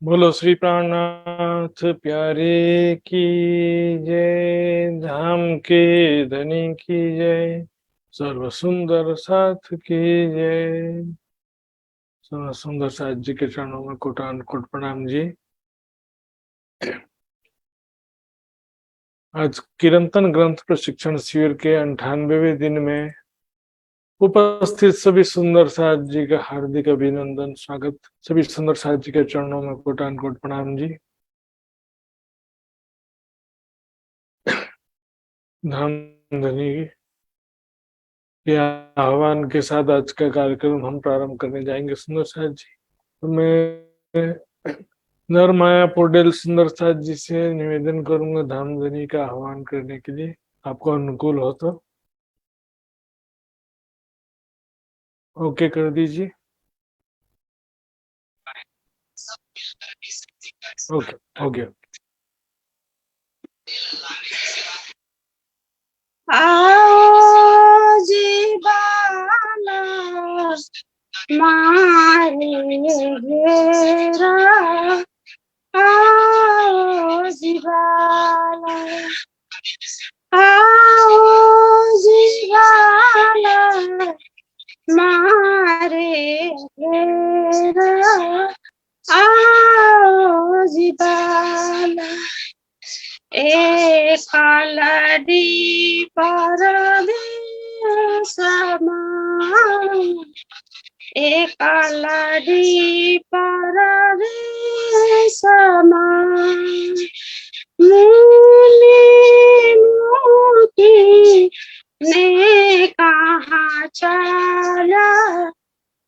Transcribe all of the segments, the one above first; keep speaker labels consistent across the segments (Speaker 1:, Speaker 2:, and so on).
Speaker 1: बोलो श्री प्राणनाथ प्यारे की जय। धाम के धनी की जय। सर्व सुंदर साथ की जय। सर्व सुंदर साथ जी के चरणों में कोटान कोट प्रणाम जी। आज किरंतन ग्रंथ प्रशिक्षण शिविर के 98वें दिन में उपस्थित सभी सुंदर साथ जी का हार्दिक अभिनंदन स्वागत। सभी सुंदर साथ जी के चरणों में कोटान कोट प्रणाम जी। धाम धनी के आह्वान के साथ आज का कार्यक्रम हम प्रारंभ करने जाएंगे। सुंदर साथ जी, तो मैं नर माया पोडेल सुंदर साथ जी से निवेदन करूंगा धामधनी का आह्वान करने के लिए। आपको अनुकूल हो तो ओके कर दीजिए। Okay okay.
Speaker 2: आओ जी बाला मारे घेरा, आओ जी बाला, आओ जी बाला मारे घेरा, आओ जी बाला। एक कालड़ी परदेसमा, एक कालड़ी परदेसमा, मुनि मोती ने कहाँ चला,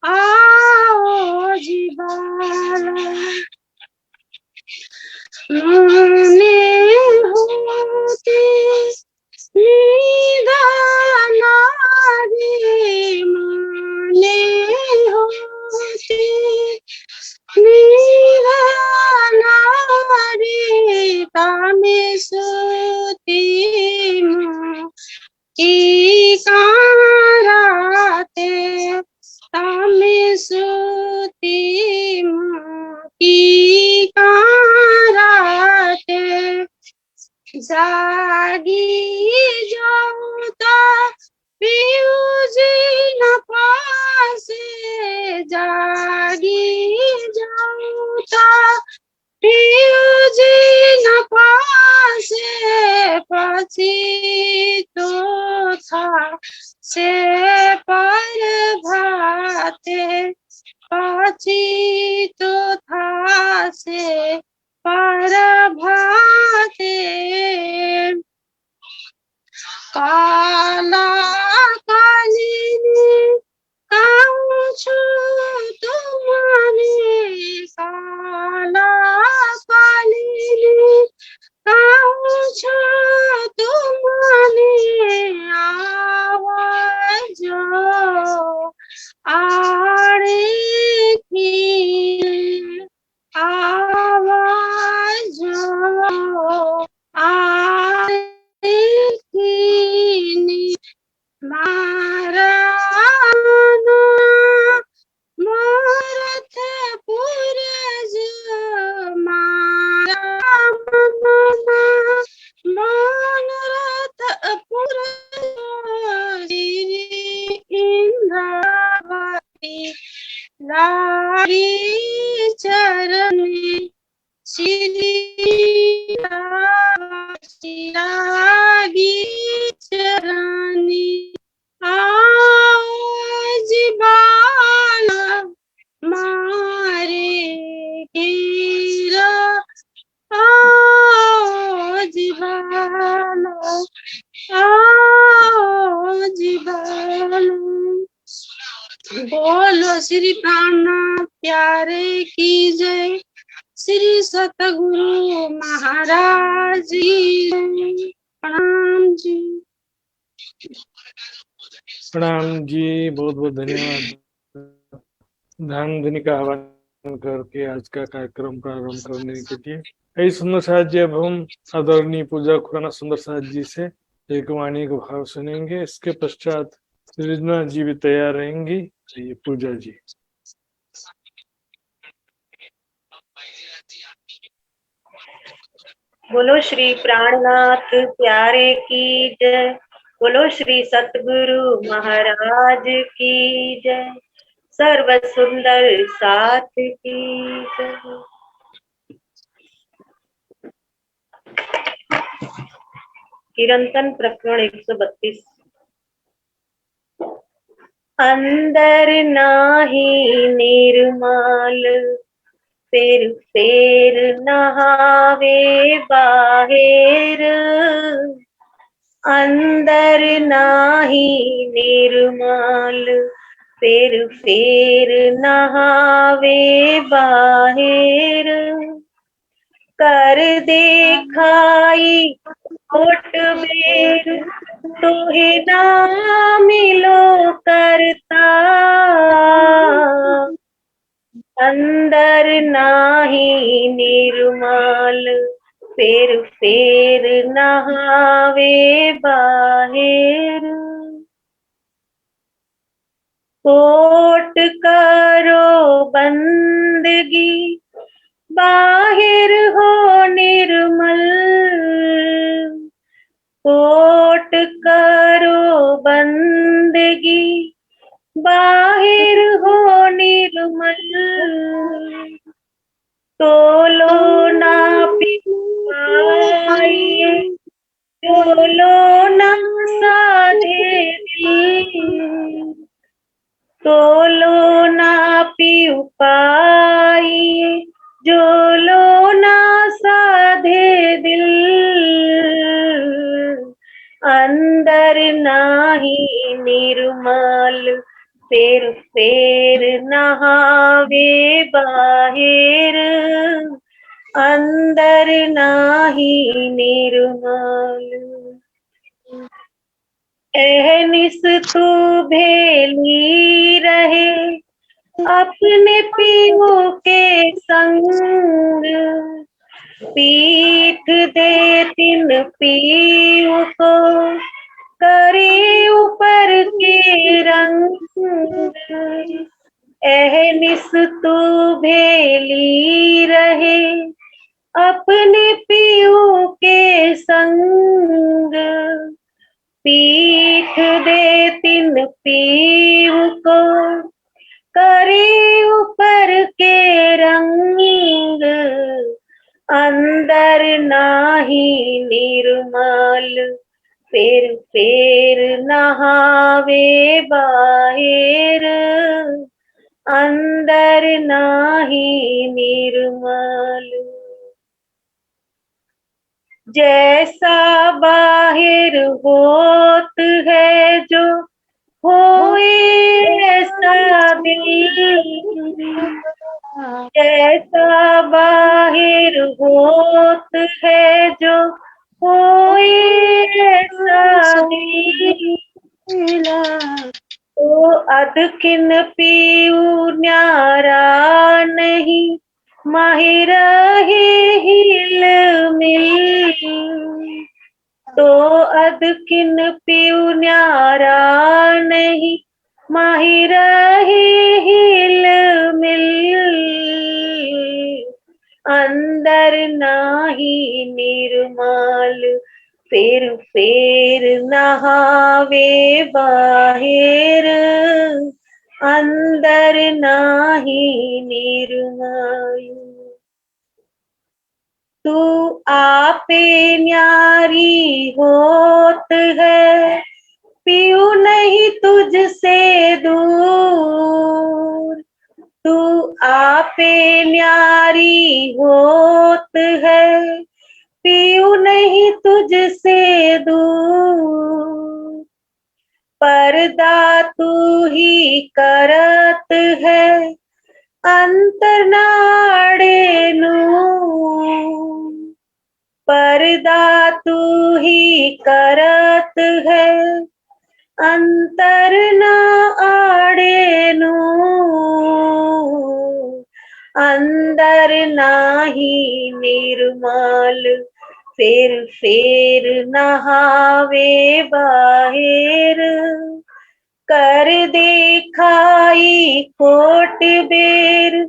Speaker 2: आओ जी बाला। मुनि होती निदान रे, मुनि होती निदान रे, तामे सुती की काराते, तामे सुती की काराते, जागी जाऊं तो पीयूजी न पासे, जागी जाऊं तो पीयूजी न पासे, पसी तो था से पर भाते, पाची तो था से पर भाते, काला कालिनी कहूँ छु तुम्हारे, काला कालिनी कहूँ छु तुम्हारे, आवाज आड़े की, आवाज आड़े की, मारा मोरथ पुरज, मारा मनरथ पुरज, इंद्रावती लागी चरणी, श्री लागी चरणी, आज बाला मारे घेरा, आज बाला, आज बाला। बोलो श्री प्राणनाथ प्यारे की जय, श्री सतगुरु महाराज की जय। प्रणाम जी।
Speaker 1: प्रणाम जी, बहुत बहुत धन्यवाद धामधनी का आह्वान करके आज का कार्यक्रम प्रारंभ करने के लिए। यही सुंदर साथ जी, अब हम आदरणीय पूजा खुराना सुंदर साथ जी से एक वाणी का भाव सुनेंगे। इसके पश्चात सृजना जी भी तैयार रहेंगी। ये पूजा जी।
Speaker 3: बोलो श्री प्राणनाथ प्यारे की जय। बोलो श्री सतगुरु महाराज की जय। सर्व सुंदर साथ की जय। कीर्तन प्रकरण 132। अंदर नाही निर्मल फेर नहावे बाहेर। अंदर नाही निर्मल फेर नहावे बाहेर। कर देखाई कोट बेर तुहे ना मिलो करता। अंदर नाही निर्मल फेर नहावे बाहेर। कोट करो बंदगी बाहिर हो निर्मल। कोट करो बंदगी बाहिर हो निर्मल। तोलो ना पिपाइए तोलो ना साधे दिल। तोलो ना पीऊ पाइए जोलो ना साधे दिल। अंदर नाही निर्मल फेर नहावे बाहेर। अंदर नाही निर्मल एहनिस तू भेली रहे अपने पीऊ के संग। पीठ दे तिन पीऊ को करे ऊपर के रंग। एहनिस तू भेली रहे अपने पीऊ के संग। पीठ दे तिन पीऊ को करे ऊपर के रंग। अंदर नाही निर्मल फेर नहावे बाहेर। अंदर नाही निर्मल जैसा बाहिर होत है जो होए ऐसा दिल। जैसा बाहिर होत है जो होए ऐसा दिल। तो अदकिन पीऊ न्यारा नहीं माहिर हिल मिल। तो अदकिन पीऊ न्यारा नहीं माहिर हिल मिल। अंदर नाही निर्मल फेर नहावे बाहेर। अंदर नाही निर्मल तू आपे न्यारी होत है पीऊ नहीं तुझसे दूर। तू आपे न्यारी होत है पीऊ नहीं तुझसे दूर। पर्दा तू ही करत है अंतर नाड़े नूर। पर्दा तू ही करत है अंतर ना आड़े नूर। अंदर नाही निर्मल फेर नहावे बाहेर। कर देखाई कोट बेर,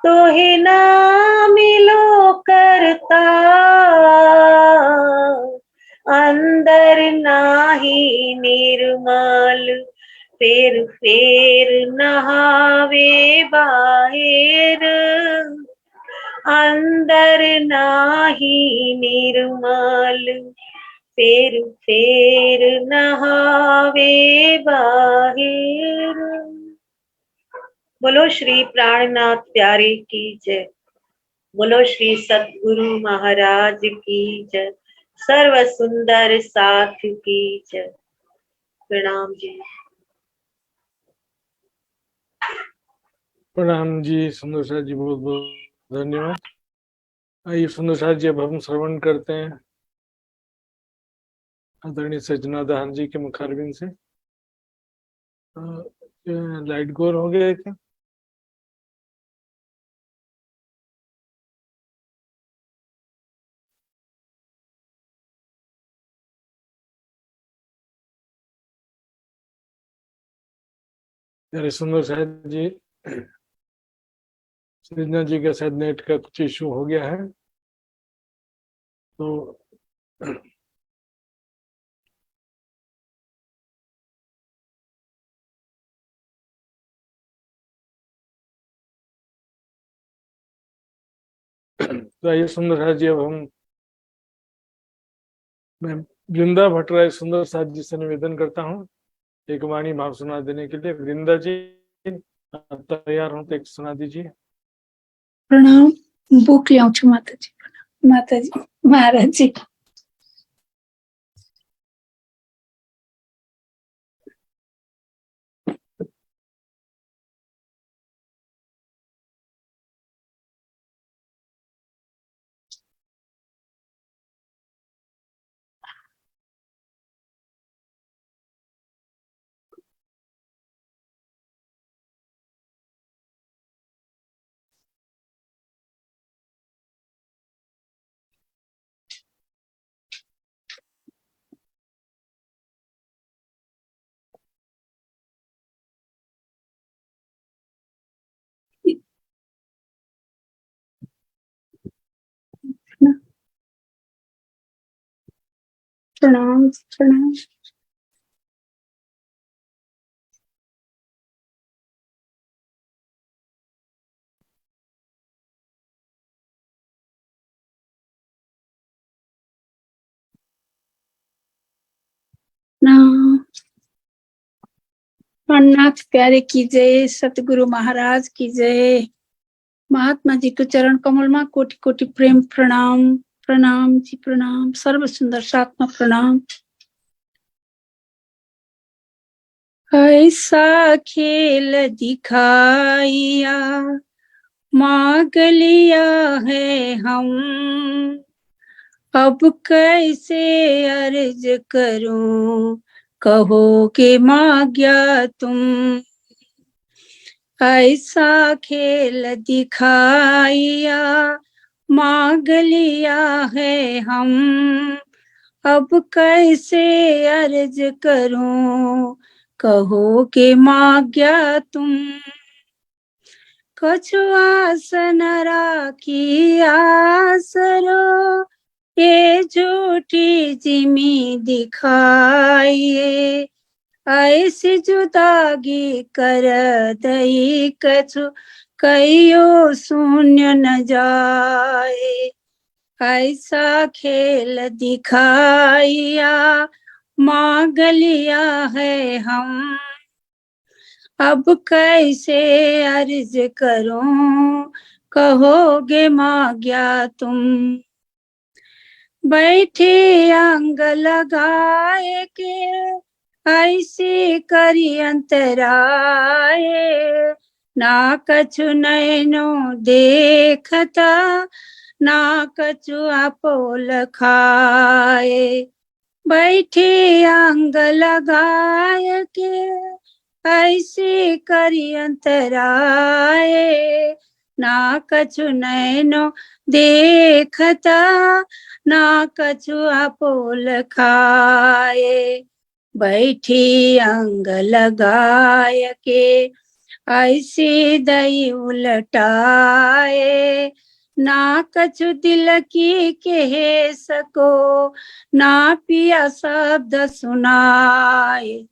Speaker 3: तोहे ना मिलो करता। निर्मल फेर फेर नहावे बाहेर अंदर नाही निर्मल फेर फेर नहावे बाहेर। बोलो श्री प्राणनाथ प्यारे की जय। बोलो श्री सतगुरु महाराज की जय। सर्व सुंदर साथ की जय। प्रणाम जी।
Speaker 1: प्रणाम जी सुंदर साथ जी, बहुत बहुत धन्यवाद। आइए सुंदर साथ जी, अब हम श्रवण करते हैं आदरणीय सज्जनादान जी के मुखारबिंद से। लाइट गोर हो गया है क्या? अरे सुंदर साहब जी, सृजना जी के साथ नेट का कुछ इशू हो गया है, तो आइए सुंदर साहब जी, अब मैं वृंदा भट्टराय सुंदर साहब जी से निवेदन करता हूँ एक वाणी भाव सुना देने के लिए। वृंदा जी, आप तैयार हो तो एक सुना दीजिए।
Speaker 4: प्रणाम। बुक ल्याउँछु माताजी। माताजी महाराज जी। प्रणाम प्रणाम। नाथ प्यारे की जय। सतगुरु महाराज की जय। महात्मा जी के चरण कमल में कोटि कोटि प्रेम प्रणाम। प्रणाम जी प्रणाम। सर्व सुंदर सात्मा प्रणाम। ऐसा खेल दिखाया मांग लिया है हम, अब कैसे अर्ज करूं कहो के मांग्या तुम। ऐसा खेल दिखाया मांग लिया है हम, अब कैसे अर्ज करूं कहो के मांग्या तुम। कछु आस न राखी आसरो ये झूठी जिमी दिखाइए। ऐसी जुदागी कर दई कछु कहियो शून्य न जाए। ऐसा खेल दिखाया मांग लिया है हम, अब कैसे अर्ज करूं कहोगे मांग्या तुम। बैठे अंग लगाए के ऐसी करी अंतराए, ना कछु नैनो देखता ना कछु आपोल खाए। बैठे अंग लगाए के ऐसी करी अंतराए, ना कछु नैनो देखता ना कछु आपोल खाए। बैठी अंग लगाय के ऐसी दई उलटाए, ना कछु दिल की कह सको, ना पिया शब्द सुनाए।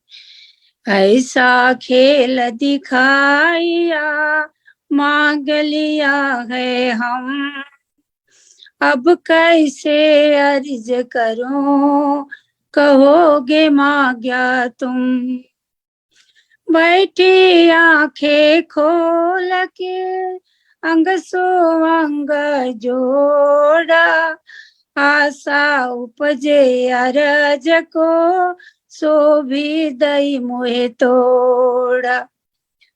Speaker 4: ऐसा खेल दिखाया मांग लिया है हम, अब कैसे अर्ज करूं, कहोगे मांग्या तुम। बैठी आंखें खोल के अंग सो अंग जोड़ा, आशा उपजे अरज को, सो भी दई मोहे तोड़ा।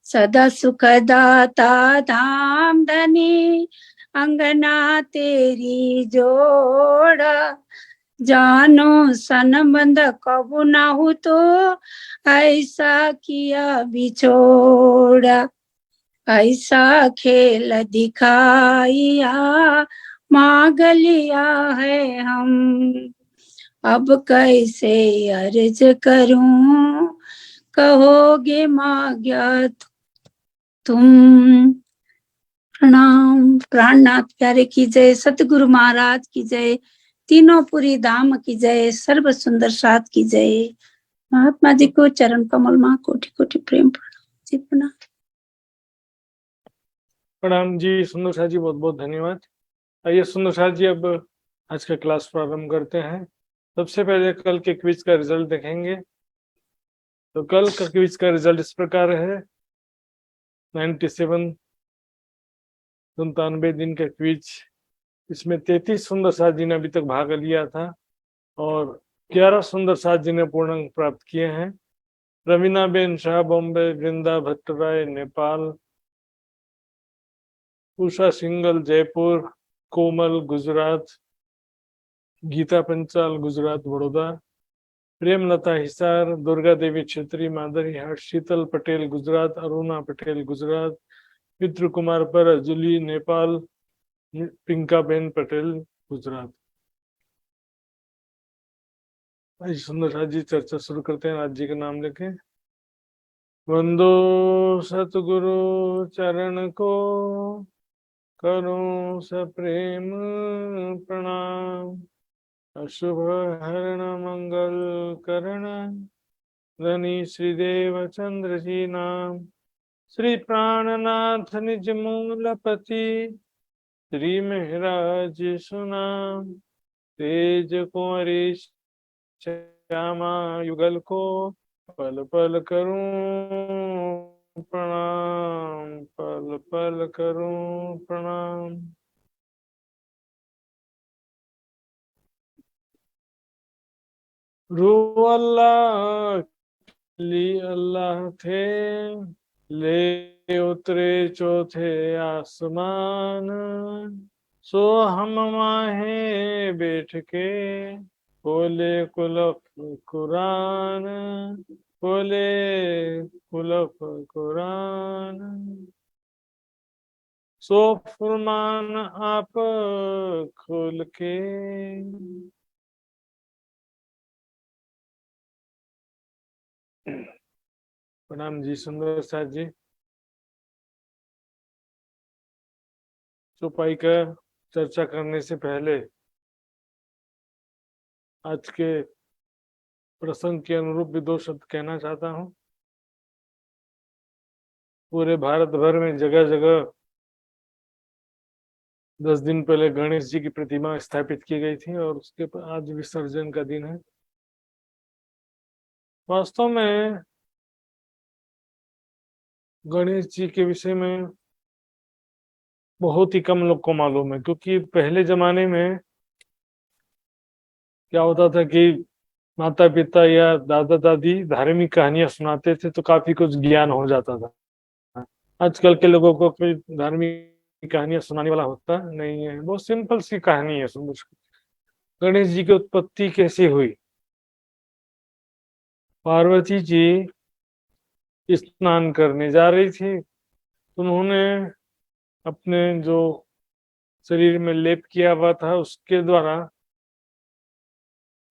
Speaker 4: सदा सुख दाता धाम धनी, अंगना तेरी जोड़ा। जानो संबंध कबू ना हो तो, ऐसा किया बिछोड़ा। ऐसा खेल दिखाया मांग लिया है हम, अब कैसे अर्ज करूं, कहोगे मांग्या तुम। प्रणाम। प्राणनाथ प्यारे की जय, सतगुरु महाराज की जय, तीनों पुरी धाम की जय, सर्व सुंदर साथ की जय। महात्मा जी को चरण कमल में कोटि कोटि प्रेम प्रणाम जी। प्रणाम।
Speaker 1: प्रणाम जी सुंदर साथ जी, बहुत बहुत धन्यवाद। आइए सुंदर साथ जी, अब आज का क्लास प्रारंभ करते हैं। सबसे पहले कल के क्विज का रिजल्ट देखेंगे। तो कल का क्विज का रिजल्ट इस प्रकार है। 97 दिन का क्विज, इसमें 33 सुंदर साथ जी ने अभी तक भाग लिया था और 11 सुंदर साथ जी ने पूर्णांक प्राप्त किए हैं। रवीना बेन शाह बॉम्बे, वृंदा भट्टराय नेपाल, उषा सिंगल जयपुर, कोमल गुजरात, गीता पंचाल गुजरात बड़ौदा, प्रेमलता हिसार, दुर्गा देवी छेत्री मादरी हाट, शीतल पटेल गुजरात, अरुणा पटेल गुजरात, पितृ कुमार पर अजुली नेपाल, पिंकाबेन पटेल गुजरात। सुंदर साथ जी चर्चा शुरू करते हैं। आज जी का नाम लेके। वंदो सतगुरु चरण को, करूं सप्रेम प्रणाम। अशुभ हरण मंगल करण, धनी श्रीदेव चंद्र जी नाम। श्री प्राणनाथ निज मूलपति, श्री महराज सुनाम। तेज कुंवरी श्यामा युगल को, पल पल करूं प्रणाम, पल पल करूं प्रणाम। रू अल्लाह ली अल्लाह थे, ले उतरे चौथे आसमान। सो हम माहे बैठ के, बोले कुलफ कुरान, बोले कुलफ कुरान। सो फरमान आप खोल के, प्रणाम जी सुंदर साथ जी। चौपाई का चर्चा करने से पहले आज के प्रसंग के अनुरूप भी 2 शब्द कहना चाहता हूं। पूरे भारत भर में जगह जगह 10 दिन पहले गणेश जी की प्रतिमा स्थापित की गई थी और उसके आज विसर्जन का दिन है। वास्तव में गणेश जी के विषय में बहुत ही कम लोग को मालूम है, क्योंकि पहले जमाने में क्या होता था कि माता पिता या दादा दादी धार्मिक कहानियां सुनाते थे तो काफी कुछ ज्ञान हो जाता था। आजकल के लोगों को कोई धार्मिक कहानियां सुनाने वाला होता नहीं है। बहुत सिंपल सी कहानी है सुंदर। गणेश जी की उत्पत्ति कैसे हुई? पार्वती जी स्नान करने जा रही थी, उन्होंने अपने जो शरीर में लेप किया हुआ था उसके द्वारा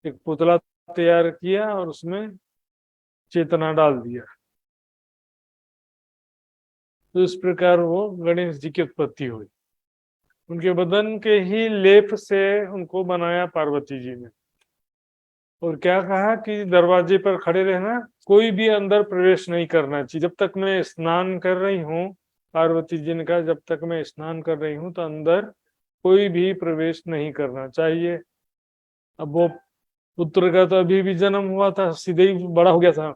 Speaker 1: एक पुतला तैयार किया और उसमें चेतना डाल दिया। तो इस प्रकार वो गणेश जी की उत्पत्ति हुई। उनके बदन के ही लेप से उनको बनाया पार्वती जी ने। और क्या कहा कि दरवाजे पर खड़े रहना, कोई भी अंदर प्रवेश नहीं करना चाहिए। जब तक मैं स्नान कर रही हूँ, पार्वती जी ने कहा जब तक मैं स्नान कर रही हूँ तो अंदर कोई भी प्रवेश नहीं करना चाहिए। अब वो पुत्र का तो अभी भी जन्म हुआ था, सीधे ही बड़ा हो गया था।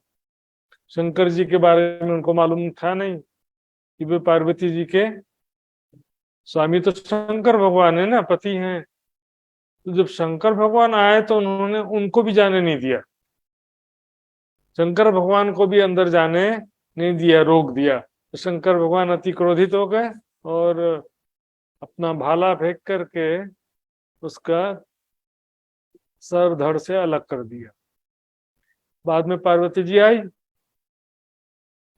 Speaker 1: शंकर जी के बारे में उनको मालूम था नहीं कि वे पार्वती जी के स्वामी तो शंकर भगवान है ना, पति हैं। तो जब शंकर भगवान आए तो उन्होंने उनको भी जाने नहीं दिया, शंकर भगवान को भी अंदर जाने नहीं दिया, रोक दिया। तो शंकर भगवान अति क्रोधित हो गए और अपना भाला फेंक करके उसका सर धड़ से अलग कर दिया। बाद में पार्वती जी आई,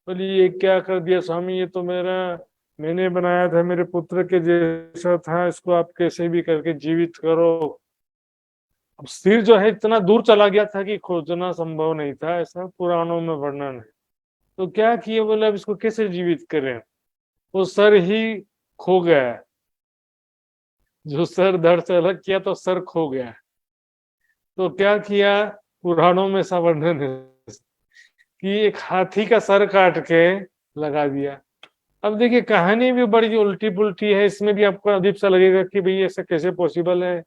Speaker 1: बोली ये क्या कर दिया स्वामी, ये तो मैंने बनाया था, मेरे पुत्र के जैसा था, इसको आप कैसे भी करके जीवित करो। अब सिर जो है इतना दूर चला गया था कि खोजना संभव नहीं था, ऐसा पुराणों में वर्णन है। तो क्या किए, बोले अब इसको कैसे जीवित करें। वो सर ही खो गया है, जो सर धड़ से अलग किया तो सर खो गया है। तो क्या किया, पुराणों में ऐसा वर्णन है कि एक हाथी का सर काट के लगा दिया। अब देखिए कहानी भी बड़ी उल्टी पुल्टी है, इसमें भी आपको अजीब सा लगेगा कि भाई ऐसा कैसे पॉसिबल है।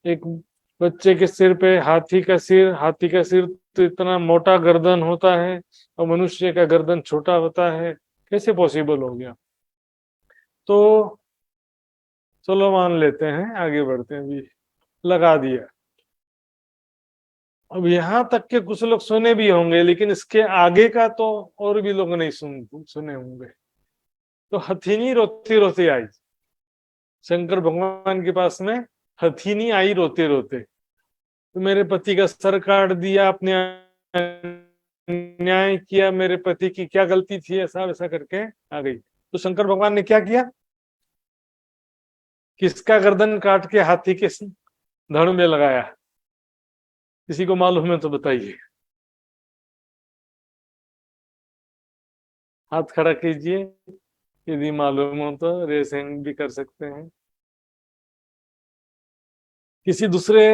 Speaker 1: एक बच्चे के सिर पे हाथी का सिर, हाथी का सिर तो इतना मोटा गर्दन होता है और मनुष्य का गर्दन छोटा होता है, कैसे पॉसिबल हो गया। तो चलो मान लेते हैं, आगे बढ़ते हैं। भी लगा दिया। अब यहाँ तक के कुछ लोग सुने भी होंगे, लेकिन इसके आगे का तो और भी लोग नहीं सुने होंगे। तो हथिनी रोती रोती आई शंकर भगवान के पास में, हथिनी आई रोते रोते, तो मेरे पति का सर काट दिया, आपने अन्याय किया, मेरे पति की क्या गलती थी, ऐसा वैसा करके आ गई। तो शंकर भगवान ने क्या किया, किसका गर्दन काट के हाथी के धड़ में लगाया, किसी को मालूम है तो बताइए। हाथ खड़ा कीजिए, यदि मालूम हो तो रेस हैंड भी कर सकते हैं। किसी दूसरे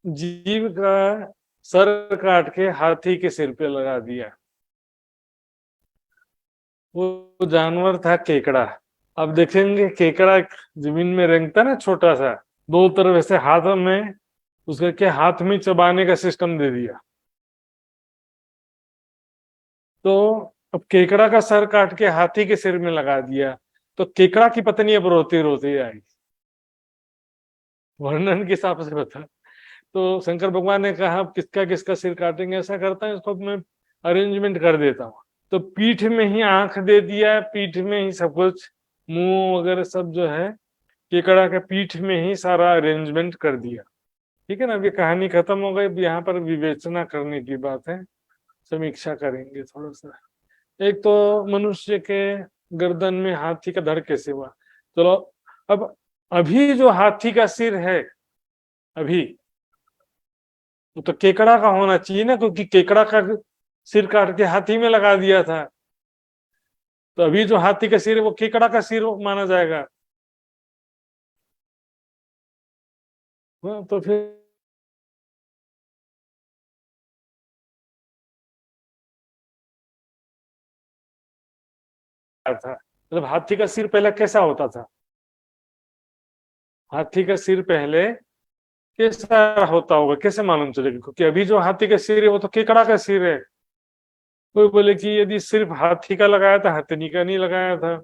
Speaker 1: जीव का सर काट के हाथी के सिर पे लगा दिया। वो जानवर था केकड़ा। अब देखेंगे केकड़ा जमीन में रेंगता ना छोटा सा, दो तरफ ऐसे हाथ में उसके के हाथ में चबाने का सिस्टम दे दिया। तो अब केकड़ा का सर काट के हाथी के सिर में लगा दिया, तो केकड़ा की पत्नी अब रोती रोती आई, वर्णन के हिसाब से बता। तो शंकर भगवान ने कहा किसका किसका सिर काटेंगे, ऐसा करता है इसको मैं अरेंजमेंट कर देता हूँ। तो पीठ में ही आंख दे दिया, पीठ में ही सब कुछ, मुंह वगैरह सब जो है केकड़ा के पीठ में ही सारा अरेंजमेंट कर दिया। ठीक है ना, अब ये कहानी खत्म हो गई। अब यहाँ पर विवेचना करने की बात है, समीक्षा करेंगे थोड़ा सा। एक तो मनुष्य के गर्दन में हाथी का धड़ कैसे हुआ। चलो अब अभी जो हाथी का सिर है अभी, तो केकड़ा का होना चाहिए ना, क्योंकि केकड़ा का सिर काट के हाथी में लगा दिया था। तो अभी जो हाथी का सिर है वो केकड़ा का सिर माना जाएगा। तो फिर था, मतलब हाथी का सिर पहले कैसा होता था, हाथी का सिर पहले कैसा होता होगा, कैसे मालूम चलेगा। क्योंकि अभी जो हाथी का सिर है वो तो केकड़ा का सिर है। कोई बोले कि यदि सिर्फ हाथी का लगाया था, हथनी का नहीं लगाया था,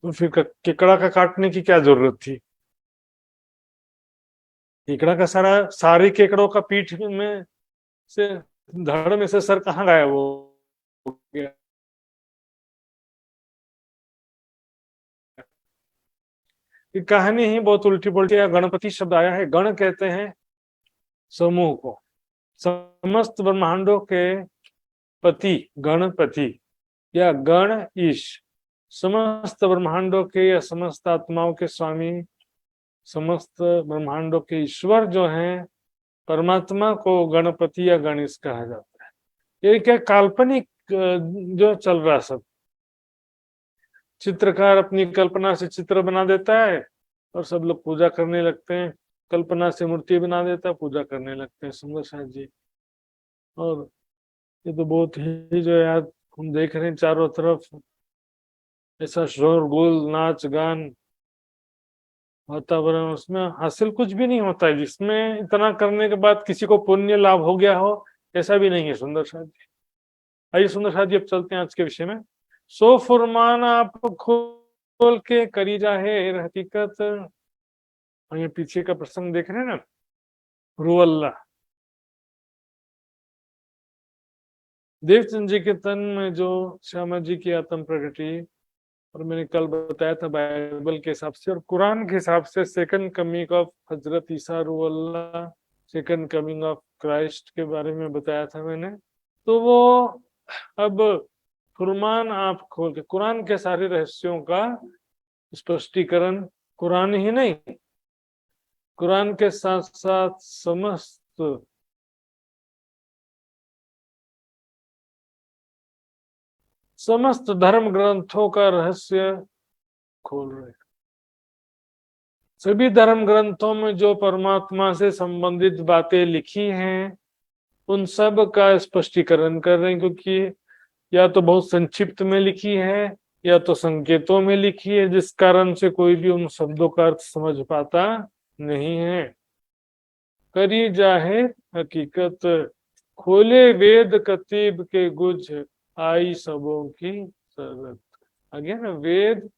Speaker 1: तो फिर केकड़ा का काटने की क्या जरूरत थी। केकड़ा का सारे केकड़ों का पीठ में से, धड़ में से सर कहाँ गया वो गया। ये कहानी ही बहुत उल्टी पुल्टी है। गणपति शब्द आया है, गण कहते हैं समूह को, समस्त ब्रह्मांडों के पति गणपति या गण ईश, समस्त ब्रह्मांडों के या समस्त आत्माओं के स्वामी, समस्त ब्रह्मांडों के ईश्वर जो हैं, परमात्मा को गणपति या गणेश कहा जाता है। ये क्या काल्पनिक जो चल रहा सब, चित्रकार अपनी कल्पना से चित्र बना देता है और सब लोग पूजा करने लगते हैं। कल्पना से मूर्ति बना देता है, पूजा करने लगते हैं सुंदर साथ जी। और ये तो बहुत ही जो है आज हम देख रहे हैं चारों तरफ ऐसा शोरगुल, नाच गान, वातावरण, उसमें हासिल कुछ भी नहीं होता है। जिसमें इतना करने के बाद किसी को पुण्य लाभ हो गया हो, ऐसा भी नहीं है सुंदर साथ जी। आइए सुंदर साथ जी अब चलते हैं आज के विषय में। सो फुरमान आप खोल के करी जाहे हकीकत। और ये पीछे का प्रसंग देख रहे हैं ना, रुअल्लाह। देवचंद जी के तन में जो श्यामा जी की आत्म प्रगति, और मैंने कल बताया था बाइबल के हिसाब से और कुरान के हिसाब से second coming of Hazrat Isa रुअल्लाह, second coming of Christ के बारे में बताया था मैंने। तो वो अब फुरमान आप खोल के कुरान के सारे रहस्यों का स्पष्टीकरण, कुरान ही नहीं, कुरान के साथ साथ समस्त धर्म ग्रंथों का रहस्य खोल रहे। सभी धर्म ग्रंथों में जो परमात्मा से संबंधित बातें लिखी हैं उन सब का स्पष्टीकरण कर रहे हैं, क्योंकि या तो बहुत संक्षिप्त में लिखी है या तो संकेतों में लिखी है, जिस कारण से कोई भी उन शब्दों का अर्थ समझ पाता नहीं है। करी जाहे हकीकत, खोले वेद कतीब के गुज, आई सबों की सरत। आगे ना, वेद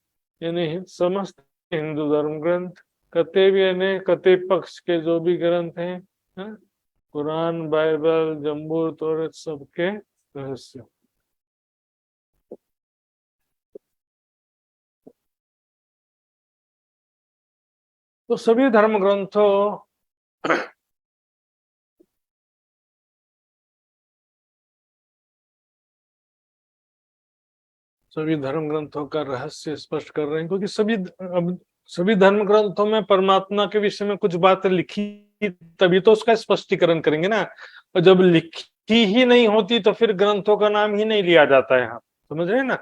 Speaker 1: यानी समस्त हिंदू धर्म ग्रंथ, कतीब यानी कतीब पक्ष के जो भी ग्रंथ हैं, कुरान, बाइबल, जंबूर, तौरात, सबके रहस्य। तो सभी धर्म ग्रंथों सभी धर्म ग्रंथों का रहस्य स्पष्ट कर रहे हैं, क्योंकि सभी धर्म ग्रंथों में परमात्मा के विषय में कुछ बात लिखी तभी तो उसका स्पष्टीकरण करेंगे ना। और जब लिखी ही नहीं होती तो फिर ग्रंथों का नाम ही नहीं लिया जाता है। यहाँ समझ रहे हैं ना,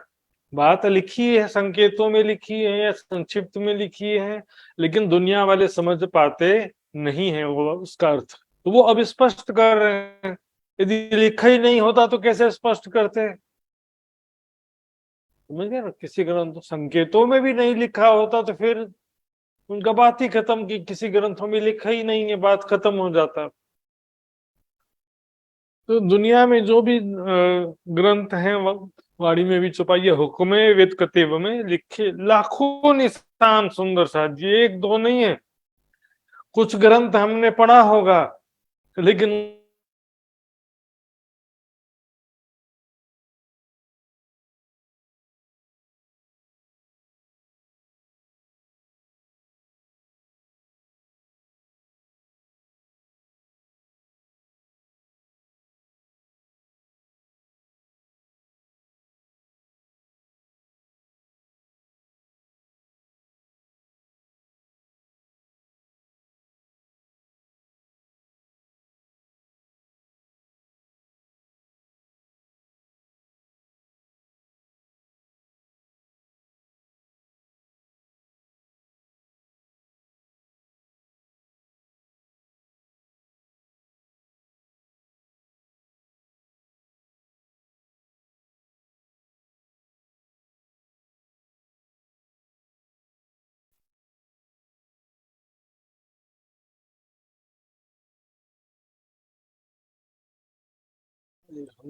Speaker 1: बात लिखी है, संकेतों में लिखी है या संक्षिप्त में लिखी है, लेकिन दुनिया वाले समझ पाते नहीं है वो उसका अर्थ, तो वो अब स्पष्ट कर रहे हैं। यदि लिखा ही नहीं होता तो कैसे स्पष्ट करते? समझ गए ना, किसी ग्रंथ संकेतों में भी नहीं लिखा होता तो फिर उनका बात ही खत्म, कि किसी ग्रंथों में लिखा ही नहीं है, बात खत्म हो जाता। तो दुनिया में जो भी ग्रंथ हैं, वाणी में भी छुपाइए, हुक्म वेद कतीब में लिखे लाखों निशान सुंदर साथ जी, एक दो नहीं है। कुछ ग्रंथ हमने पढ़ा होगा लेकिन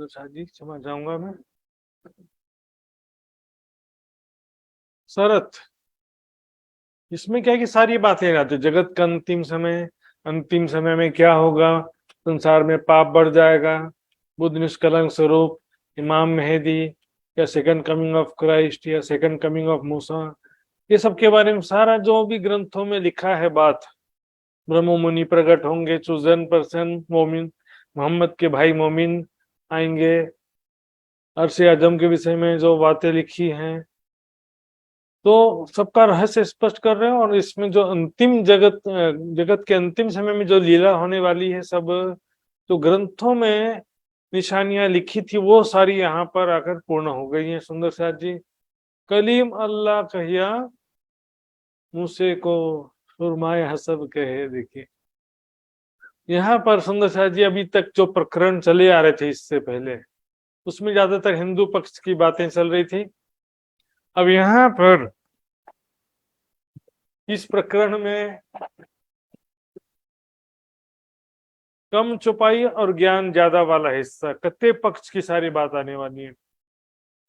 Speaker 1: साथ जी क्षमा चाहूंगा मैं। शरत, इसमें क्या है कि सारी बातें आती, जगत का अंतिम समय में क्या होगा, संसार में पाप बढ़ जाएगा, बुद्ध निष्कलंक स्वरूप, इमाम मेहदी, या सेकंड कमिंग ऑफ क्राइस्ट, या सेकंड कमिंग ऑफ मूसा, ये सब के बारे में सारा जो भी ग्रंथों में लिखा है बात। ब्रह्म मुनि प्रकट होंगे, चूजन पर्सन मोमिन, मोहम्मद के भाई मोमिन आएंगे, अर्श आजम के विषय में जो बातें लिखी हैं, तो सबका रहस्य स्पष्ट कर रहे हैं। और इसमें जो अंतिम जगत के अंतिम समय में जो लीला होने वाली है, सब जो ग्रंथों में निशानियां लिखी थी वो सारी यहाँ पर आकर पूर्ण हो गई हैं सुंदर साथ जी। कलीम अल्लाह कहिया मूसे को फरमाए हसब कहे। देखिए यहाँ पर सुंदर शाह जी अभी तक जो प्रकरण चले आ रहे थे इससे पहले, उसमें ज्यादातर हिंदू पक्ष की बातें चल रही थी। अब यहाँ पर इस प्रकरण में कम चुपाई और ज्ञान ज्यादा वाला हिस्सा, कत्ते पक्ष की सारी बात आने वाली है।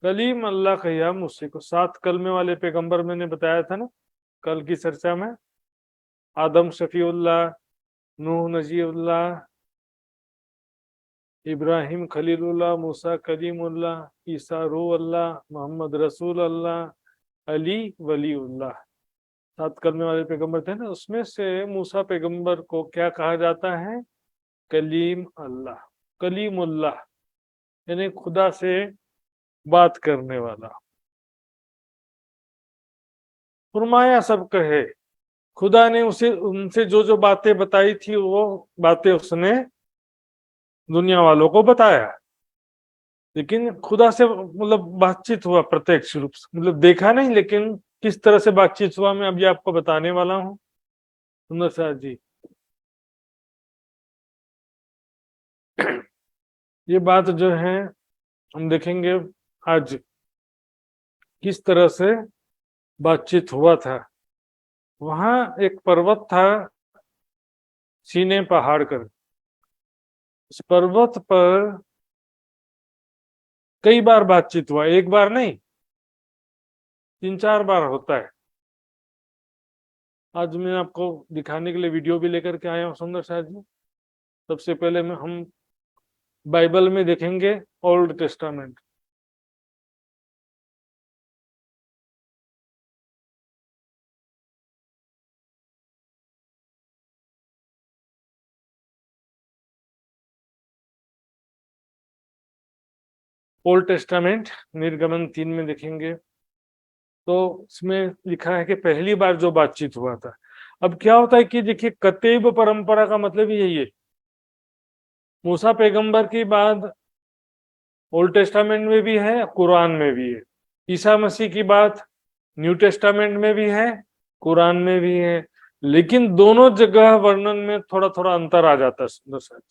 Speaker 1: कलीम अल्लाह कहिया मूसे को, 7 कलमे वाले पैगंबर मैंने बताया था ना कल की चर्चा में, आदम शफीउल्लाह, नूह नजीउल्लाह, इब्राहिम खलीलुल्लाह, मूसा कलीमुल्लाह, ईसा रूहुल्लाह, मोहम्मद रसूल अल्लाह, अली वलीउल्लाह। 7 कलमे वाले पैगंबर थे ना, उसमें से मूसा पैगंबर को क्या कहा जाता है? कलीम अल्लाह, कलीमुल्लाह, यानी खुदा से बात करने वाला। फरमाया सब कहे, खुदा ने उसे उनसे जो जो बातें बताई थी वो बातें उसने दुनिया वालों को बताया। लेकिन खुदा से मतलब बातचीत हुआ प्रत्यक्ष रूप से, मतलब देखा नहीं, लेकिन किस तरह से बातचीत हुआ मैं अभी आपको बताने वाला हूँ। सुंदर शाह जी ये बात जो है हम देखेंगे आज किस तरह से बातचीत हुआ था। वहां एक पर्वत था सीने पहाड़ कर, उस पर्वत पर कई बार बातचीत हुआ, एक बार नहीं 3-4 बार होता है। आज मैं आपको दिखाने के लिए वीडियो भी लेकर के आया हूँ सुंदर शाह जी। सबसे पहले में हम बाइबल में देखेंगे ओल्ड टेस्टामेंट। ओल्ड टेस्टामेंट निर्गमन 3 में देखेंगे तो इसमें लिखा है कि पहली बार जो बातचीत हुआ था। अब क्या होता है कि देखिए कतीब परंपरा का मतलब यही है, मूसा पैगंबर की बात ओल्ड टेस्टामेंट में भी है, कुरान में भी है। ईसा मसीह की बात न्यू टेस्टामेंट में भी है, कुरान में भी है, लेकिन दोनों जगह वर्णन में थोड़ा थोड़ा अंतर आ जाता है सुंदर साहब।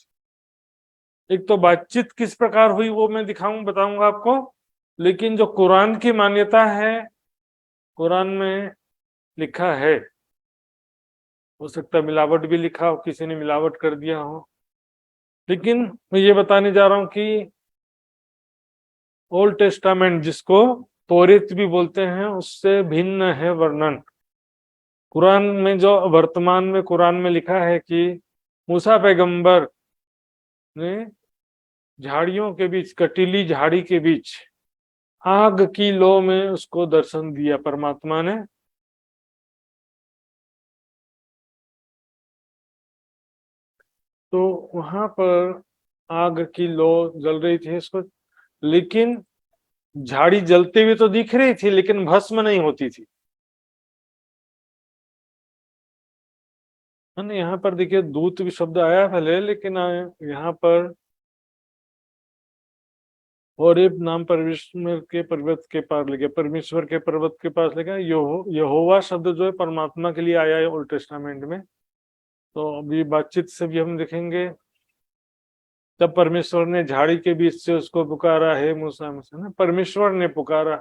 Speaker 1: एक तो बातचीत किस प्रकार हुई वो मैं बताऊंगा आपको, लेकिन जो कुरान की मान्यता है, कुरान में लिखा है, हो सकता है मिलावट भी लिखा हो, किसी ने मिलावट कर दिया हो, लेकिन मैं ये बताने जा रहा हूं कि ओल्ड टेस्टामेंट जिसको तौरेत भी बोलते हैं उससे भिन्न है वर्णन। कुरान में जो वर्तमान में कुरान में लिखा है कि मूसा पैगंबर ने झाड़ियों के बीच, कटीली झाड़ी के बीच आग की लो में उसको दर्शन दिया परमात्मा ने। तो वहां पर आग की लो जल रही थी इसको, लेकिन झाड़ी जलते हुए तो दिख रही थी लेकिन भस्म नहीं होती थी, है ना। यहाँ पर देखिए दूत भी शब्द आया भले, लेकिन यहाँ पर होरेब नाम परमेश्वर के पर्वत के पार ले गया, परमेश्वर के पर्वत के पास ले गया। यहोवा शब्द जो है परमात्मा के लिए आया है ओल्ड टेस्टामेंट में। तो अभी बातचीत से भी हम देखेंगे, तब परमेश्वर ने झाड़ी के बीच से उसको पुकारा, है मूसा मूसा, ना परमेश्वर ने पुकारा।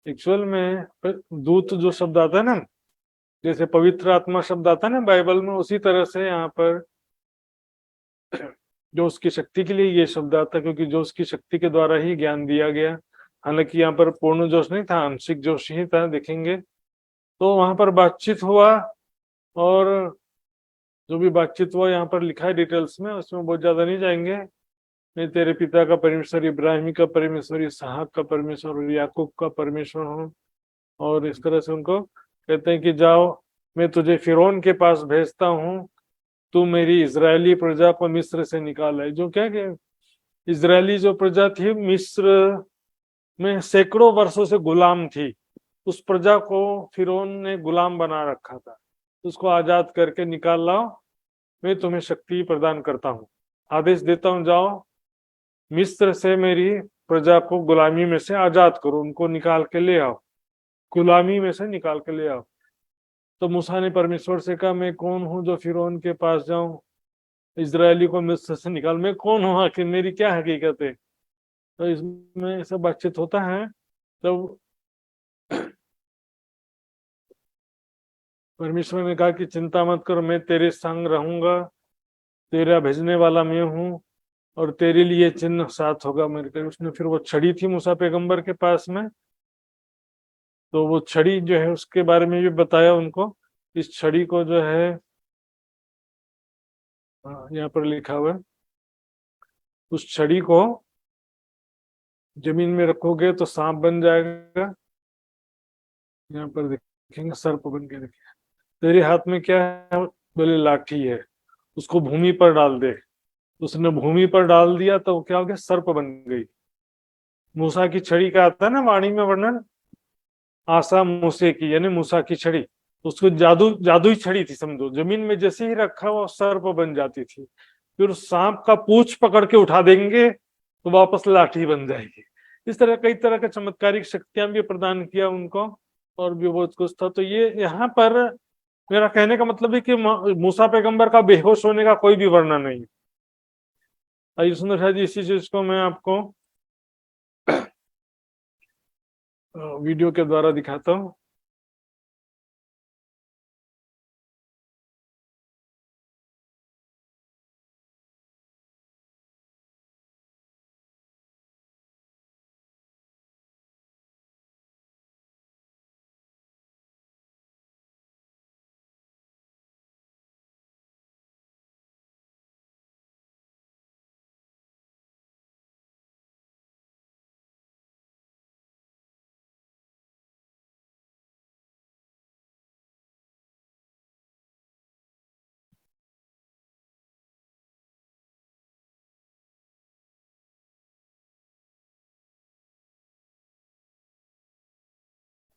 Speaker 1: एक्चुअल में दूत जो शब्द आता है ना, जैसे पवित्र आत्मा शब्द आता है ना बाइबल में, उसी तरह से यहाँ पर जो उसकी शक्ति के लिए ये शब्द आता, क्योंकि जो उसकी शक्ति के द्वारा ही ज्ञान दिया गया। हालांकि यहाँ पर पूर्ण जोश नहीं था, आंशिक जोश ही था, देखेंगे। तो वहां पर बातचीत हुआ, और जो भी बातचीत हुआ यहाँ पर लिखा है डिटेल्स में, उसमें बहुत ज्यादा नहीं जाएंगे। मैं तेरे पिता का परमेश्वर, इब्राहिम का परमेश्वर, इसहाक का परमेश्वर और याकूब का परमेश्वर हूँ। और इस तरह से उनको कहते हैं कि जाओ, मैं तुझे फिरौन के पास भेजता हूँ, तू मेरी इजरायली प्रजा को मिस्र से निकाला है। जो क्या कि इजरायली जो प्रजा थी मिस्र में सैकड़ों वर्षों से गुलाम थी, उस प्रजा को फिरौन ने गुलाम बना रखा था, उसको आजाद करके निकाल लाओ, मैं तुम्हें शक्ति प्रदान करता हूँ, आदेश देता हूँ, जाओ मिस्र से मेरी प्रजा को गुलामी में से आजाद करो, उनको निकाल के ले आओ, गुलामी में से निकाल के ले आओ। तो मूसा ने परमेश्वर से कहा, मैं कौन हूँ जो फिरौन के पास जाऊं, इजरायली को मिस्र से निकाल, मैं कौन हूँ आखिर, मेरी क्या हकीकत है। तो इसमें सब बातचीत होता है। तो परमेश्वर ने कहा कि चिंता मत करो, मैं तेरे संग रहूंगा, तेरा भेजने वाला मैं हूँ, और तेरे लिए चिन्ह साथ होगा मेरे के। उसने फिर वो छड़ी थी मूसा पैगंबर के पास में, तो वो छड़ी जो है उसके बारे में भी बताया उनको। इस छड़ी को जो है, यहाँ पर लिखा हुआ है, उस छड़ी को जमीन में रखोगे तो सांप बन जाएगा। यहाँ पर देखेंगे सर्प बन के, देखिए तेरे हाथ में क्या है, बोले लाठी है, उसको भूमि पर डाल दे। उसने भूमि पर डाल दिया तो वो क्या हो गया, सर्प बन गई। मूसा की छड़ी का आता है ना वाणी में वर्णन, आसा मूसे की, यानी मूसा की छड़ी। उसको जादुई छड़ी थी समझो, जमीन में जैसे ही रखा वो सर्प बन जाती थी। फिर सांप का पूंछ पकड़ के उठा देंगे तो वापस लाठी बन जाएगी। इस तरह कई तरह के चमत्कारिक शक्तियां भी प्रदान किया उनको, और भी बहुत कुछ था। तो ये यहाँ पर मेरा कहने का मतलब है कि मूसा पैगंबर का बेहोश होने का कोई भी वर्णन नहीं। आइए सुंदर शाह जी, इसी चीज को मैं आपको वीडियो के द्वारा दिखाता हूँ।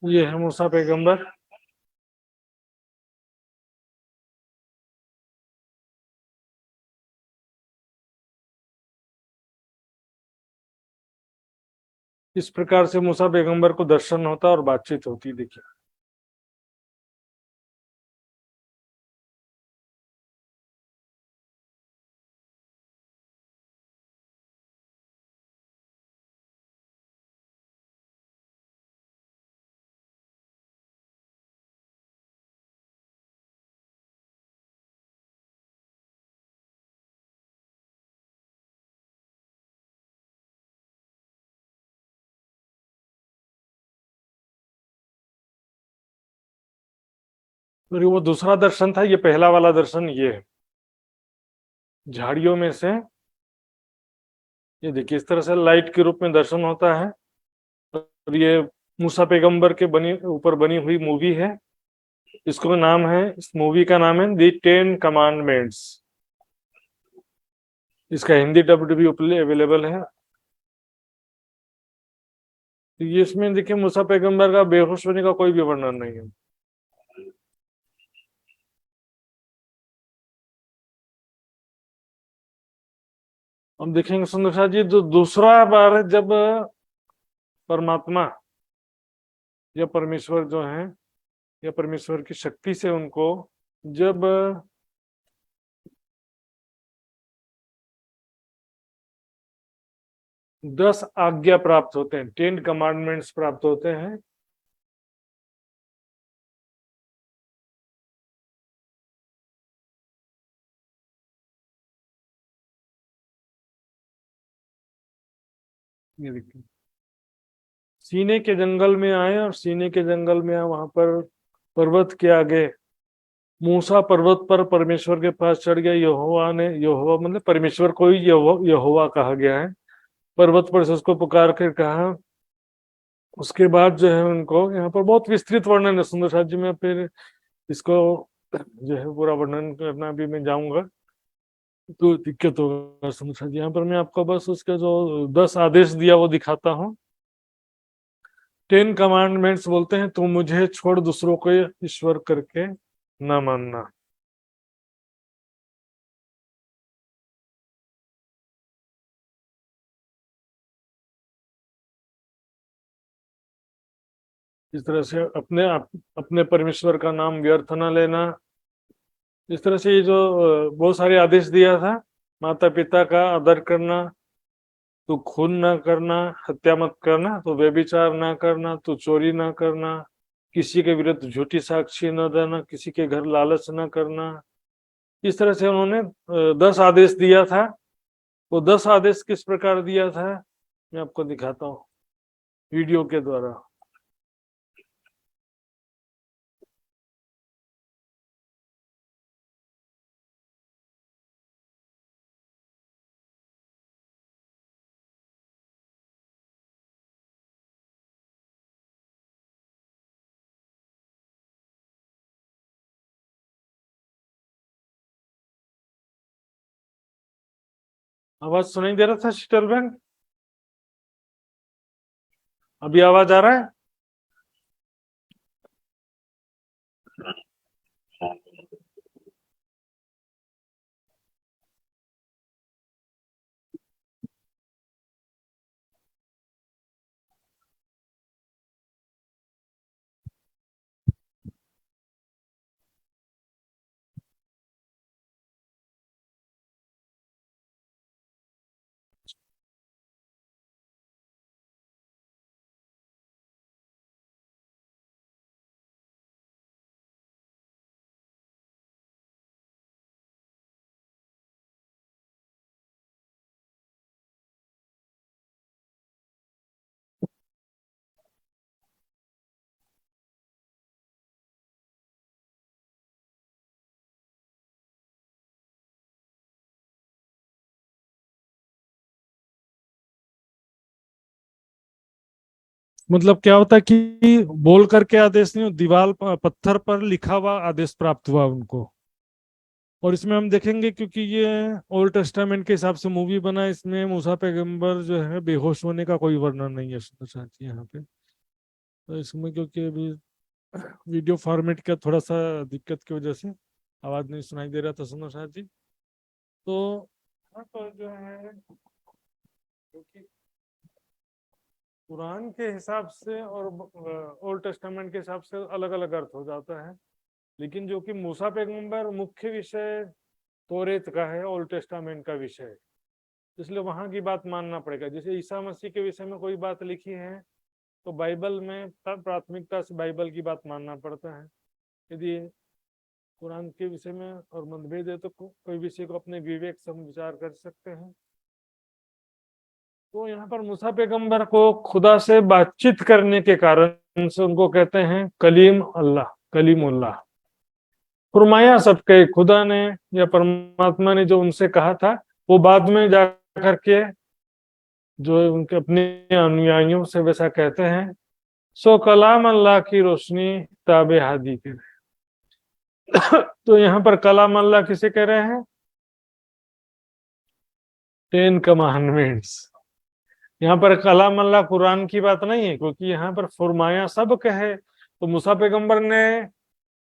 Speaker 1: ये है मूसा पैगंबर। इस प्रकार से मूसा पैगंबर को दर्शन होता और बातचीत होती, देखिए। तो वो दूसरा दर्शन था, ये पहला वाला दर्शन ये है। झाड़ियों में से ये देखिए इस तरह से लाइट के रूप में दर्शन होता है। और ये मूसा पैगंबर के ऊपर बनी हुई मूवी है। इसको नाम है, इस मूवी का नाम है दी 10 कमांडमेंट्स। इसका हिंदी डब्ड भी अवेलेबल है। तो ये इसमें देखिए मूसा पैगंबर का बेहोश होने का कोई भी वर्णन नहीं है। हम देखेंगे सुंदर शाह जी, जो दूसरा बार जब परमात्मा या परमेश्वर जो है, या परमेश्वर की शक्ति से उनको जब 10 आज्ञा प्राप्त होते हैं, 10 कमांडमेंट्स प्राप्त होते हैं। ये देखिए, सीने के जंगल में आए, और सीने के जंगल में आए, वहां पर पर्वत के आगे मूसा पर्वत पर परमेश्वर के पास चढ़ गया। यहोवा ने, यहोवा मतलब परमेश्वर को ही यहोवा कहा गया है। पर्वत पर से उसको पुकार कर कहा। उसके बाद जो है उनको, यहाँ पर बहुत विस्तृत वर्णन है सुंदर साथ जी, में फिर इसको जो है पूरा वर्णन करना भी मैं जाऊंगा तो दिक्कत होगा सुंदर साथ जी। यहाँ पर मैं आपको बस उसके जो 10 आदेश दिया वो दिखाता हूँ। 10 कमांडमेंट्स बोलते हैं, तुम मुझे छोड़ दूसरों को ईश्वर करके न मानना। इस तरह से अपने परमेश्वर का नाम व्यर्थ न लेना, इस तरह से ये जो बहुत सारे आदेश दिया था, माता पिता का आदर करना, तो खून ना करना, हत्या मत करना, तो व्यभिचार ना करना, तो चोरी ना करना, किसी के विरुद्ध झूठी साक्षी न देना, किसी के घर लालच न करना। इस तरह से उन्होंने 10 आदेश दिया था। वो 10 आदेश किस प्रकार दिया था मैं आपको दिखाता हूँ वीडियो के द्वारा। आवाज सुनाई दे रहा था शीतल बहन? अभी आवाज आ रहा है? मतलब क्या होता है कि बोल करके आदेश नहीं, दीवार पत्थर पर लिखा हुआ आदेश प्राप्त हुआ उनको। और इसमें हम देखेंगे, क्योंकि ये ओल्ड टेस्टामेंट के हिसाब से मूवी बना, इसमें मूसा पैगंबर जो है बेहोश होने का कोई वर्णन नहीं है चाहती यहाँ पे। तो इसमें क्योंकि अभी वीडियो फॉर्मेट का थोड़ा सा दिक्कत की वजह से आवाज नहीं सुनाई दे रहा था सुनो शाह जी। तो यहाँ पर जो है, क्योंकि कुरान के हिसाब से और ओल्ड टेस्टामेंट के हिसाब से अलग अलग अर्थ हो जाता है, लेकिन जो कि मूसा पैगंबर मुख्य विषय तौरेत का है, ओल्ड टेस्टामेंट का विषय है, इसलिए वहां की बात मानना पड़ेगा। जैसे ईसा मसीह के विषय में कोई बात लिखी है तो बाइबल में प्राथमिकता से बाइबल की बात मानना पड़ता है। यदि कुरान के विषय में और मतभेद है तो कोई विषय को अपने विवेक से हम विचार कर सकते हैं। तो यहाँ पर मूसा पैगंबर को खुदा से बातचीत करने के कारण से उनको कहते हैं कलीम अल्लाह, कलीमुल्लाह। फरमाया सबके खुदा ने या परमात्मा ने जो उनसे कहा था वो बाद में जा करके जो उनके अपने अनुयायियों से वैसा कहते हैं। सो कलाम अल्लाह की रोशनी ताबे हादी के। तो यहाँ पर कलाम अल्लाह किसे कह रहे हैं? 10 कमांडमेंट्स। यहाँ पर कलाम अल्लाह कुरान की बात नहीं है, क्योंकि यहाँ पर फरमाया सब कहे, तो मूसा पैगंबर ने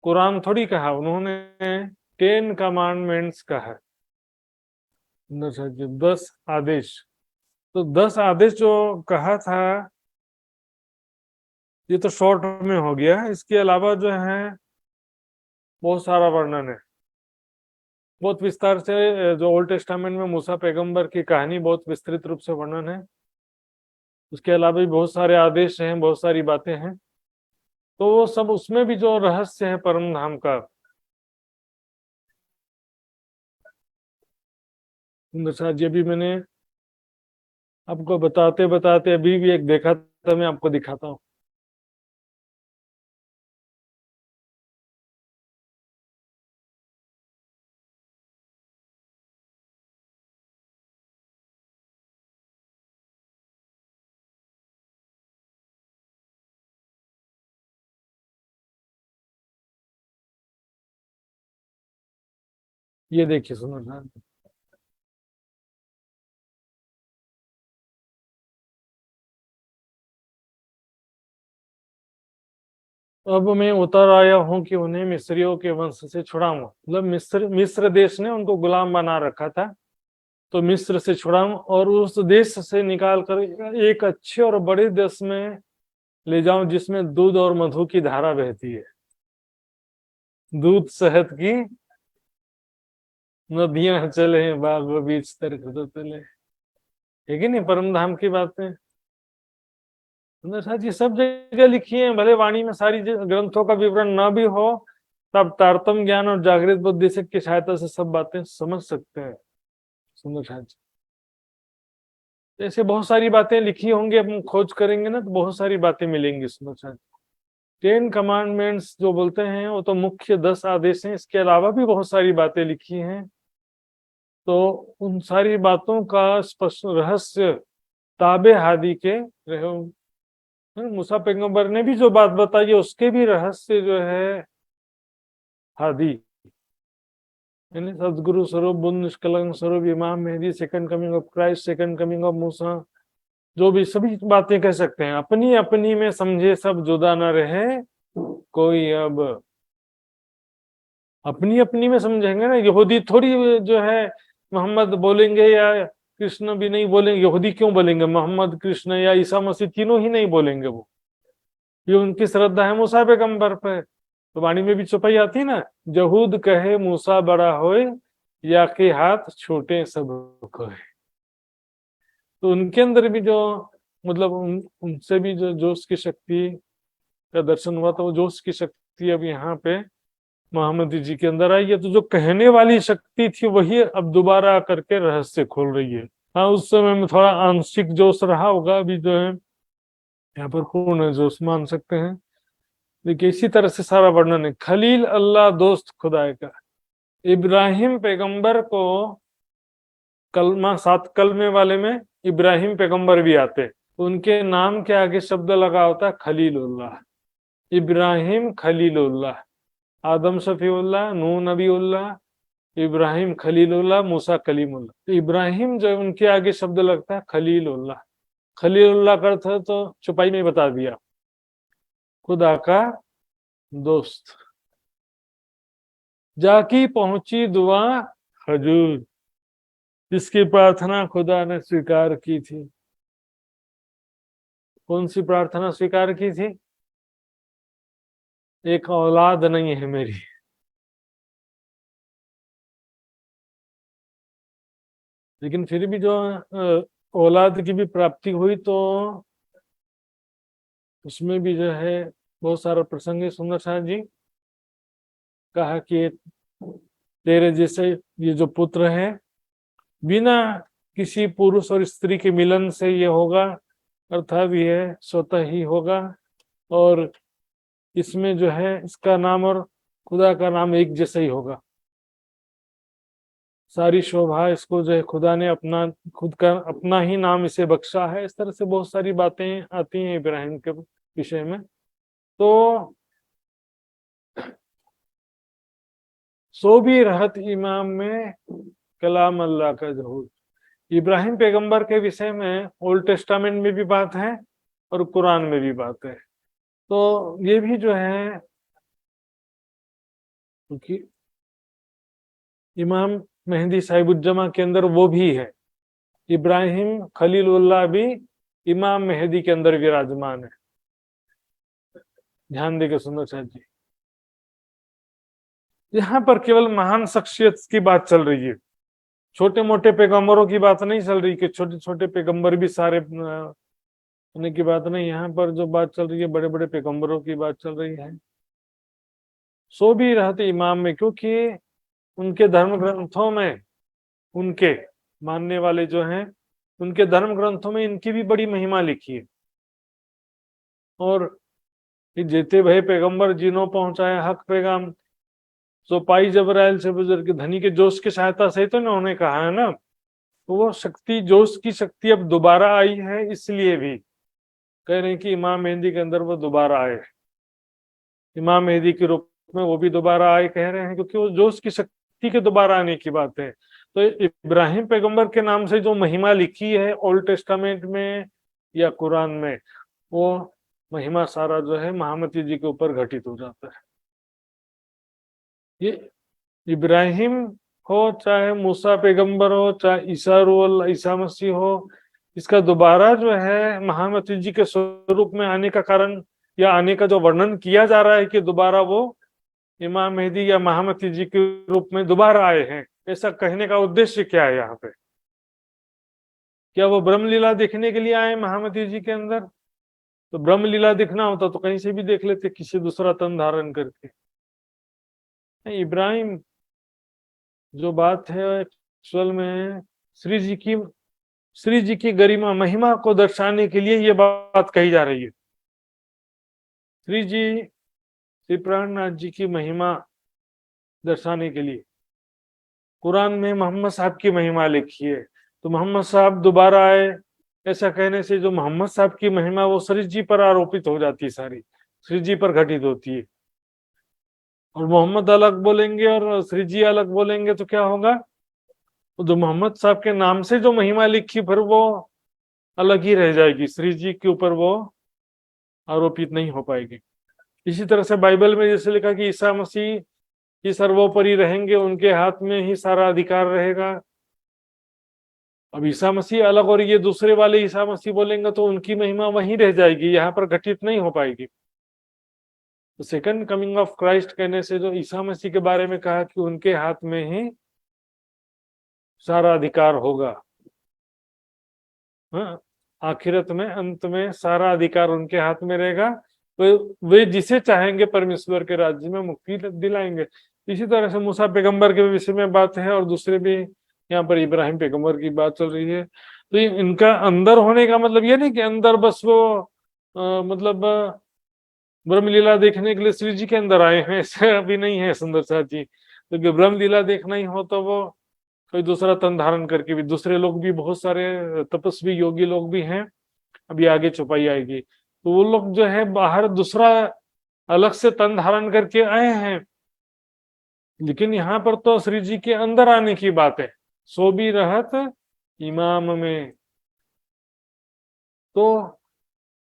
Speaker 1: कुरान थोड़ी कहा, उन्होंने 10 कमांडमेंट्स कहा, 10 आदेश। तो 10 आदेश जो कहा था ये तो शॉर्ट में हो गया। इसके अलावा जो है बहुत सारा वर्णन है, बहुत विस्तार से। जो ओल्ड टेस्टामेंट में मूसा पैगंबर की कहानी बहुत विस्तृत रूप से वर्णन है। उसके अलावा भी बहुत सारे आदेश हैं, बहुत सारी बातें हैं। तो वो सब उसमें भी जो रहस्य है परम धाम का, ये भी मैंने आपको बताते बताते अभी भी एक देखा था, मैं आपको दिखाता हूँ। ये देखिए सुनो ना। अब मैं उतर आया हूँ कि उन्हें मिस्रियों के वंश से छुड़ाऊं। मतलब मिस्र देश ने उनको गुलाम बना रखा था, तो मिस्र से छुड़ाऊं और उस देश से निकाल कर एक अच्छे और बड़े देश में ले जाऊं जिसमें दूध और मधु की धारा बहती है, दूध शहद की नदियां चले, बाग बगीच तर तले, है कि नहीं? परम धाम की बातें सुंदर साथ ये सब जगह लिखी है। भले वाणी में सारी ग्रंथों का विवरण ना भी हो, तब तारतम ज्ञान और जागृत बुद्धि की सहायता से सब बातें समझ सकते हैं सुंदर साथ जी। ऐसे बहुत सारी बातें लिखी होंगी, हम खोज करेंगे ना तो बहुत सारी बातें मिलेंगी सुंदर साथ। 10 कमांडमेंट्स जो बोलते हैं वो तो मुख्य 10 आदेश हैं, इसके अलावा भी बहुत सारी बातें लिखी हैं। तो उन सारी बातों का स्पष्ट रहस्य ताबे हादी के मूसा पैगंबर ने भी जो बात बताई है उसके भी रहस्य जो है हादी, यानी सदगुरु स्वरूप, बुद्ध निष्कलंक स्वरूप, इमाम मेहदी, second coming of Christ, second coming of मूसा, जो भी सभी बातें कह सकते हैं। अपनी अपनी में समझे सब जुदा न रहे कोई, अब अपनी अपनी में समझेंगे ना। यहूदी थोड़ी जो है मोहम्मद बोलेंगे या कृष्ण भी नहीं बोलेंगे। यहूदी क्यों बोलेंगे? मोहम्मद, कृष्ण या ईसा मसीह तीनों ही नहीं बोलेंगे वो, ये उनकी श्रद्धा है मूसा पैगंबर पे। तो वाणी में भी चौपाई आती है ना, यहूद कहे मूसा बड़ा होए, या के हाथ छोटे सब को है। तो उनके अंदर भी जो मतलब उनसे भी जो जोश की शक्ति का दर्शन हुआ, तो वो जोश की शक्ति अब यहाँ पे मोहम्मद जी के अंदर आई है। तो जो कहने वाली शक्ति थी वही अब दोबारा करके रहस्य खोल रही है। हाँ, उस समय में थोड़ा आंशिक जोश रहा होगा, अभी जो है यहाँ पर पूर्ण जोश मान सकते हैं। देखिए इसी तरह से सारा वर्णन है। खलील अल्लाह, दोस्त खुदाए का। इब्राहिम पैगंबर को कलमा 7 कलमे वाले में इब्राहिम पैगंबर भी आते, उनके नाम के आगे शब्द लगा होता है खलीलुल्लाह। इब्राहिम खलीलुल्लाह, आदम शफीउल्लाह, नूह नबीउल्लाह, इब्राहिम खलीलुल्लाह, मूसा कलीमुल्लाह। तो इब्राहिम जो उनके आगे शब्द लगता है खलीलुल्लाह। खलीलुल्लाह का अर्थ तो छुपाई में बता दिया, खुदा का दोस्त। जाकी पहुंची दुआ हजूर, जिसकी प्रार्थना खुदा ने स्वीकार की थी। कौन सी प्रार्थना स्वीकार की थी? एक औलाद नहीं है मेरी, लेकिन फिर भी जो औलाद की भी प्राप्ति हुई, तो उसमें भी जो है बहुत सारा प्रसंग है। सुंदर शाह जी कहा कि तेरे जैसे ये जो पुत्र है, बिना किसी पुरुष और स्त्री के मिलन से ये होगा, अर्थात ये स्वतः ही होगा, और इसमें जो है इसका नाम और खुदा का नाम एक जैसा ही होगा। सारी शोभा इसको जो है खुदा ने अपना खुद का अपना ही नाम इसे बख्शा है। इस तरह से बहुत सारी बातें आती हैं इब्राहिम के विषय में। तो सो भी रहत इमाम में कलाम अल्लाह का जहूर। इब्राहिम पैगंबर के विषय में ओल्ड टेस्टामेंट में भी बात है और कुरान में भी बात है। तो ये भी जो है, क्योंकि इमाम मेहदी साहिबुज्जमा के अंदर वो भी है, इब्राहिम खलीलुल्लाह भी इमाम मेहदी के अंदर विराजमान है। ध्यान देकर सुनो शाह जी, यहाँ पर केवल महान शख्सियत की बात चल रही है, छोटे मोटे पैगंबरों की बात नहीं चल रही कि छोटे छोटे पैगंबर भी सारे होने की बात नहीं। यहाँ पर जो बात चल रही है बड़े बड़े पैगंबरों की बात चल रही है। सो भी रहते इमाम में, क्योंकि उनके धर्म ग्रंथों में, उनके मानने वाले जो हैं उनके धर्म ग्रंथों में इनकी भी बड़ी महिमा लिखी है। और जेते भय पैगंबर जिन्हों पहुंचाया हक पैगाम, सो पाई जबराइल से बुजुर्ग, धनी के जोश की सहायता से तो उन्होंने कहा है ना। तो वो शक्ति, जोश की शक्ति अब दोबारा आई है, इसलिए भी कह रहे हैं कि इमाम मेहदी के अंदर वो दोबारा आए, इमाम मेहदी के रूप में वो भी दोबारा आए कह रहे हैं, क्योंकि वो जोश की शक्ति के दोबारा आने की बात है। तो इब्राहिम पैगंबर के नाम से जो महिमा लिखी है ओल्ड टेस्टामेंट में या कुरान में, वो महिमा सारा जो है महामती जी के ऊपर घटित हो जाता है। ये इब्राहिम हो, चाहे मूसा पैगंबर हो, चाहे ईसा मसीह हो, इसका दोबारा जो है महामती जी के स्वरूप में आने का कारण या आने का जो वर्णन किया जा रहा है कि दोबारा वो इमाम मेहदी या महामती जी के रूप में दोबारा आए हैं, ऐसा कहने का उद्देश्य क्या है यहाँ पे? क्या वो ब्रह्मलीला देखने के लिए आए महामती जी के अंदर? तो ब्रह्मलीला दिखना होता तो कहीं से भी देख लेते, किसी दूसरा तन धारण करके। इब्राहिम जो बात है एक्चुअल में श्री जी की गरिमा महिमा को दर्शाने के लिए ये बात कही जा रही है। श्री जी श्री प्राणनाथ जी की महिमा दर्शाने के लिए कुरान में मोहम्मद साहब की महिमा लिखी है, तो मोहम्मद साहब दोबारा आए ऐसा कहने से जो मोहम्मद साहब की महिमा वो श्री जी पर आरोपित हो जाती है, सारी श्री जी पर घटित होती है। और मोहम्मद अलग बोलेंगे और श्री जी अलग बोलेंगे तो क्या होगा? तो जो मोहम्मद साहब के नाम से जो महिमा लिखी फिर वो अलग ही रह जाएगी, श्री जी के ऊपर वो आरोपित नहीं हो पाएगी। इसी तरह से बाइबल में जैसे लिखा कि ईसा मसीह ही सर्वोपरि रहेंगे, उनके हाथ में ही सारा अधिकार रहेगा। अब ईसा मसीह अलग और ये दूसरे वाले ईसा मसीह बोलेंगे तो उनकी महिमा वहीं रह जाएगी, यहाँ पर घटित नहीं हो पाएगी। तो सेकंड कमिंग ऑफ क्राइस्ट कहने से जो ईसा मसीह के बारे में कहा कि उनके हाथ में ही सारा अधिकार होगा, हाँ, आखिरत में अंत में सारा अधिकार उनके हाथ में रहेगा, वे जिसे चाहेंगे परमेश्वर के राज्य में मुक्ति दिलाएंगे। इसी तरह से मूसा पैगंबर के विषय में बात है और दूसरे भी, यहाँ पर इब्राहिम पैगंबर की बात चल रही है। तो इनका अंदर होने का मतलब ये नहीं कि अंदर बस वो मतलब ब्रह्मलीला देखने के लिए श्री जी के अंदर आए हैं, ऐसा अभी नहीं है सुंदर साथ जी। तो ब्रह्मलीला देखना ही हो तो वो कोई दूसरा तन धारण करके भी, दूसरे लोग भी बहुत सारे तपस्वी योगी लोग भी हैं, अभी आगे छुपाई आएगी, तो वो लोग जो है बाहर दूसरा अलग से तन धारण करके आए हैं। लेकिन यहाँ पर तो श्री जी के अंदर आने की बात है, सो भी रहत इमाम में। तो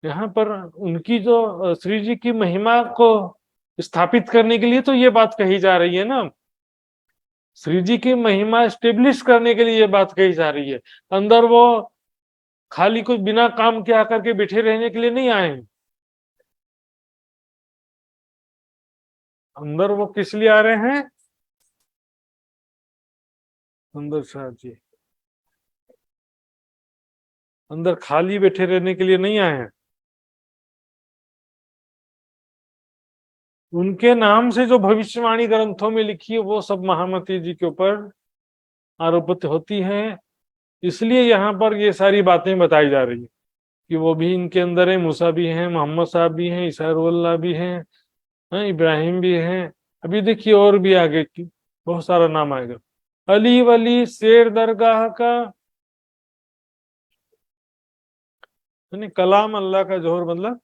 Speaker 1: यहाँ पर उनकी जो श्री जी की महिमा को स्थापित करने के लिए तो ये बात कही जा रही है ना, श्री जी की महिमा स्टेब्लिश करने के लिए ये बात कही जा रही है। अंदर वो खाली कुछ बिना काम के आकर के बैठे रहने के लिए नहीं आए हैं, अंदर वो किस लिए आ रहे हैं? अंदर साहब जी अंदर खाली बैठे रहने के लिए नहीं आए हैं। उनके नाम से जो भविष्यवाणी ग्रंथों में लिखी है वो सब महामती जी के ऊपर आरोपित होती हैं, इसलिए यहाँ पर ये सारी बातें बताई जा रही है कि वो भी इनके अंदर है, मूसा भी हैं, मोहम्मद साहब भी हैं, ईसा रुल्लाह भी हैं, इब्राहिम भी हैं। अभी देखिए और भी आगे की बहुत सारा नाम आएगा। अली वली शेर दरगाह का, यानी कलाम अल्लाह का जोहर, मतलब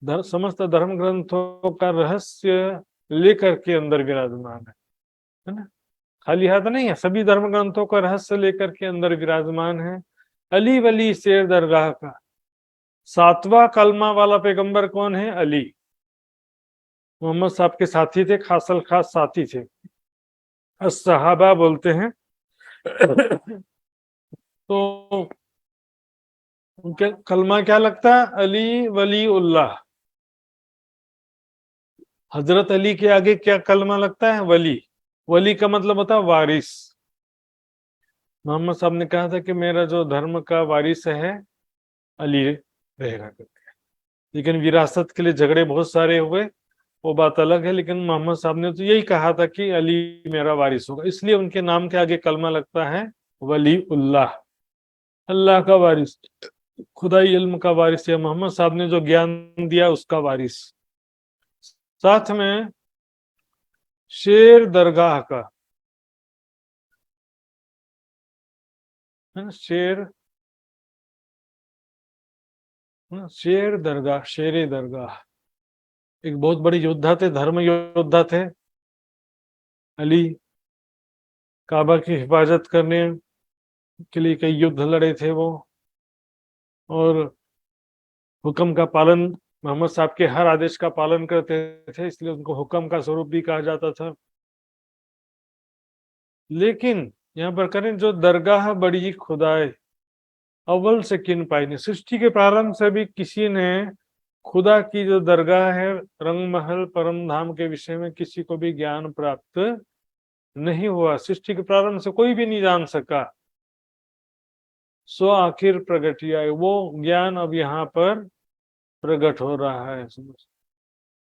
Speaker 1: समस्त धर्म ग्रंथों का रहस्य लेकर के अंदर विराजमान है ना, खाली हाथ नहीं है, सभी धर्म ग्रंथों का रहस्य लेकर के अंदर विराजमान है। अली वली शेर दरगाह का, सातवां कलमा वाला पैगंबर कौन है? अली, मोहम्मद साहब के साथी थे, खासल खास साथी थे, सहाबा बोलते हैं। तो उनके कलमा क्या लगता है? अली वली उल्लाह। हजरत अली के आगे क्या कलमा लगता है? वली। वली का मतलब होता है वारिस। मोहम्मद साहब ने कहा था कि मेरा जो धर्म का वारिस है अली रहेगा करके, लेकिन विरासत के लिए झगड़े बहुत सारे हुए, वो बात अलग है, लेकिन मोहम्मद साहब ने तो यही कहा था कि अली मेरा वारिस होगा, इसलिए उनके नाम के आगे कलमा लगता है वली उल्लाह, अल्लाह का वारिस, खुदाई इल्म का वारिस, या मोहम्मद साहब ने जो ज्ञान दिया उसका वारिस। साथ में शेर दरगाह का, शेर शेर दरगाह, शेर दरगाह एक बहुत बड़ी योद्धा थे, धर्म योद्धा थे। अली काबा की हिफाजत करने के लिए कई युद्ध लड़े थे वो, और हुक्म का पालन, मोहम्मद साहब के हर आदेश का पालन करते थे, इसलिए उनको हुक्म का स्वरूप भी कहा जाता था। लेकिन यहाँ पर करें जो दरगाह बड़ी खुदाई, अव्वल से किन पाई नहीं, सृष्टि के प्रारंभ से भी किसी ने खुदा की जो दरगाह है रंग महल परम धाम के विषय में किसी को भी ज्ञान प्राप्त नहीं हुआ। सृष्टि के प्रारंभ से कोई भी नहीं जान सका। सो आखिर प्रगटिया, वो ज्ञान अब यहाँ पर प्रकट हो रहा है।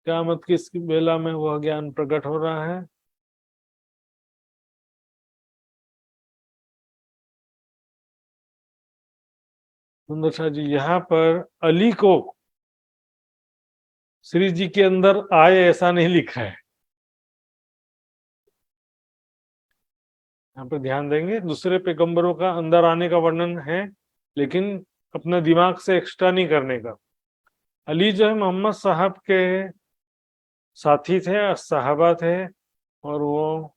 Speaker 1: क़यामत की इस बेला में वह ज्ञान प्रकट हो रहा है। सुंदर शाह जी, यहाँ पर अली को श्री जी के अंदर आए ऐसा नहीं लिखा है। यहाँ पर ध्यान देंगे, दूसरे पैगंबरों का अंदर आने का वर्णन है, लेकिन अपने दिमाग से एक्स्ट्रा नहीं करने का। अली जो है मोहम्मद साहब के साथी थे, सहाबा थे, और वो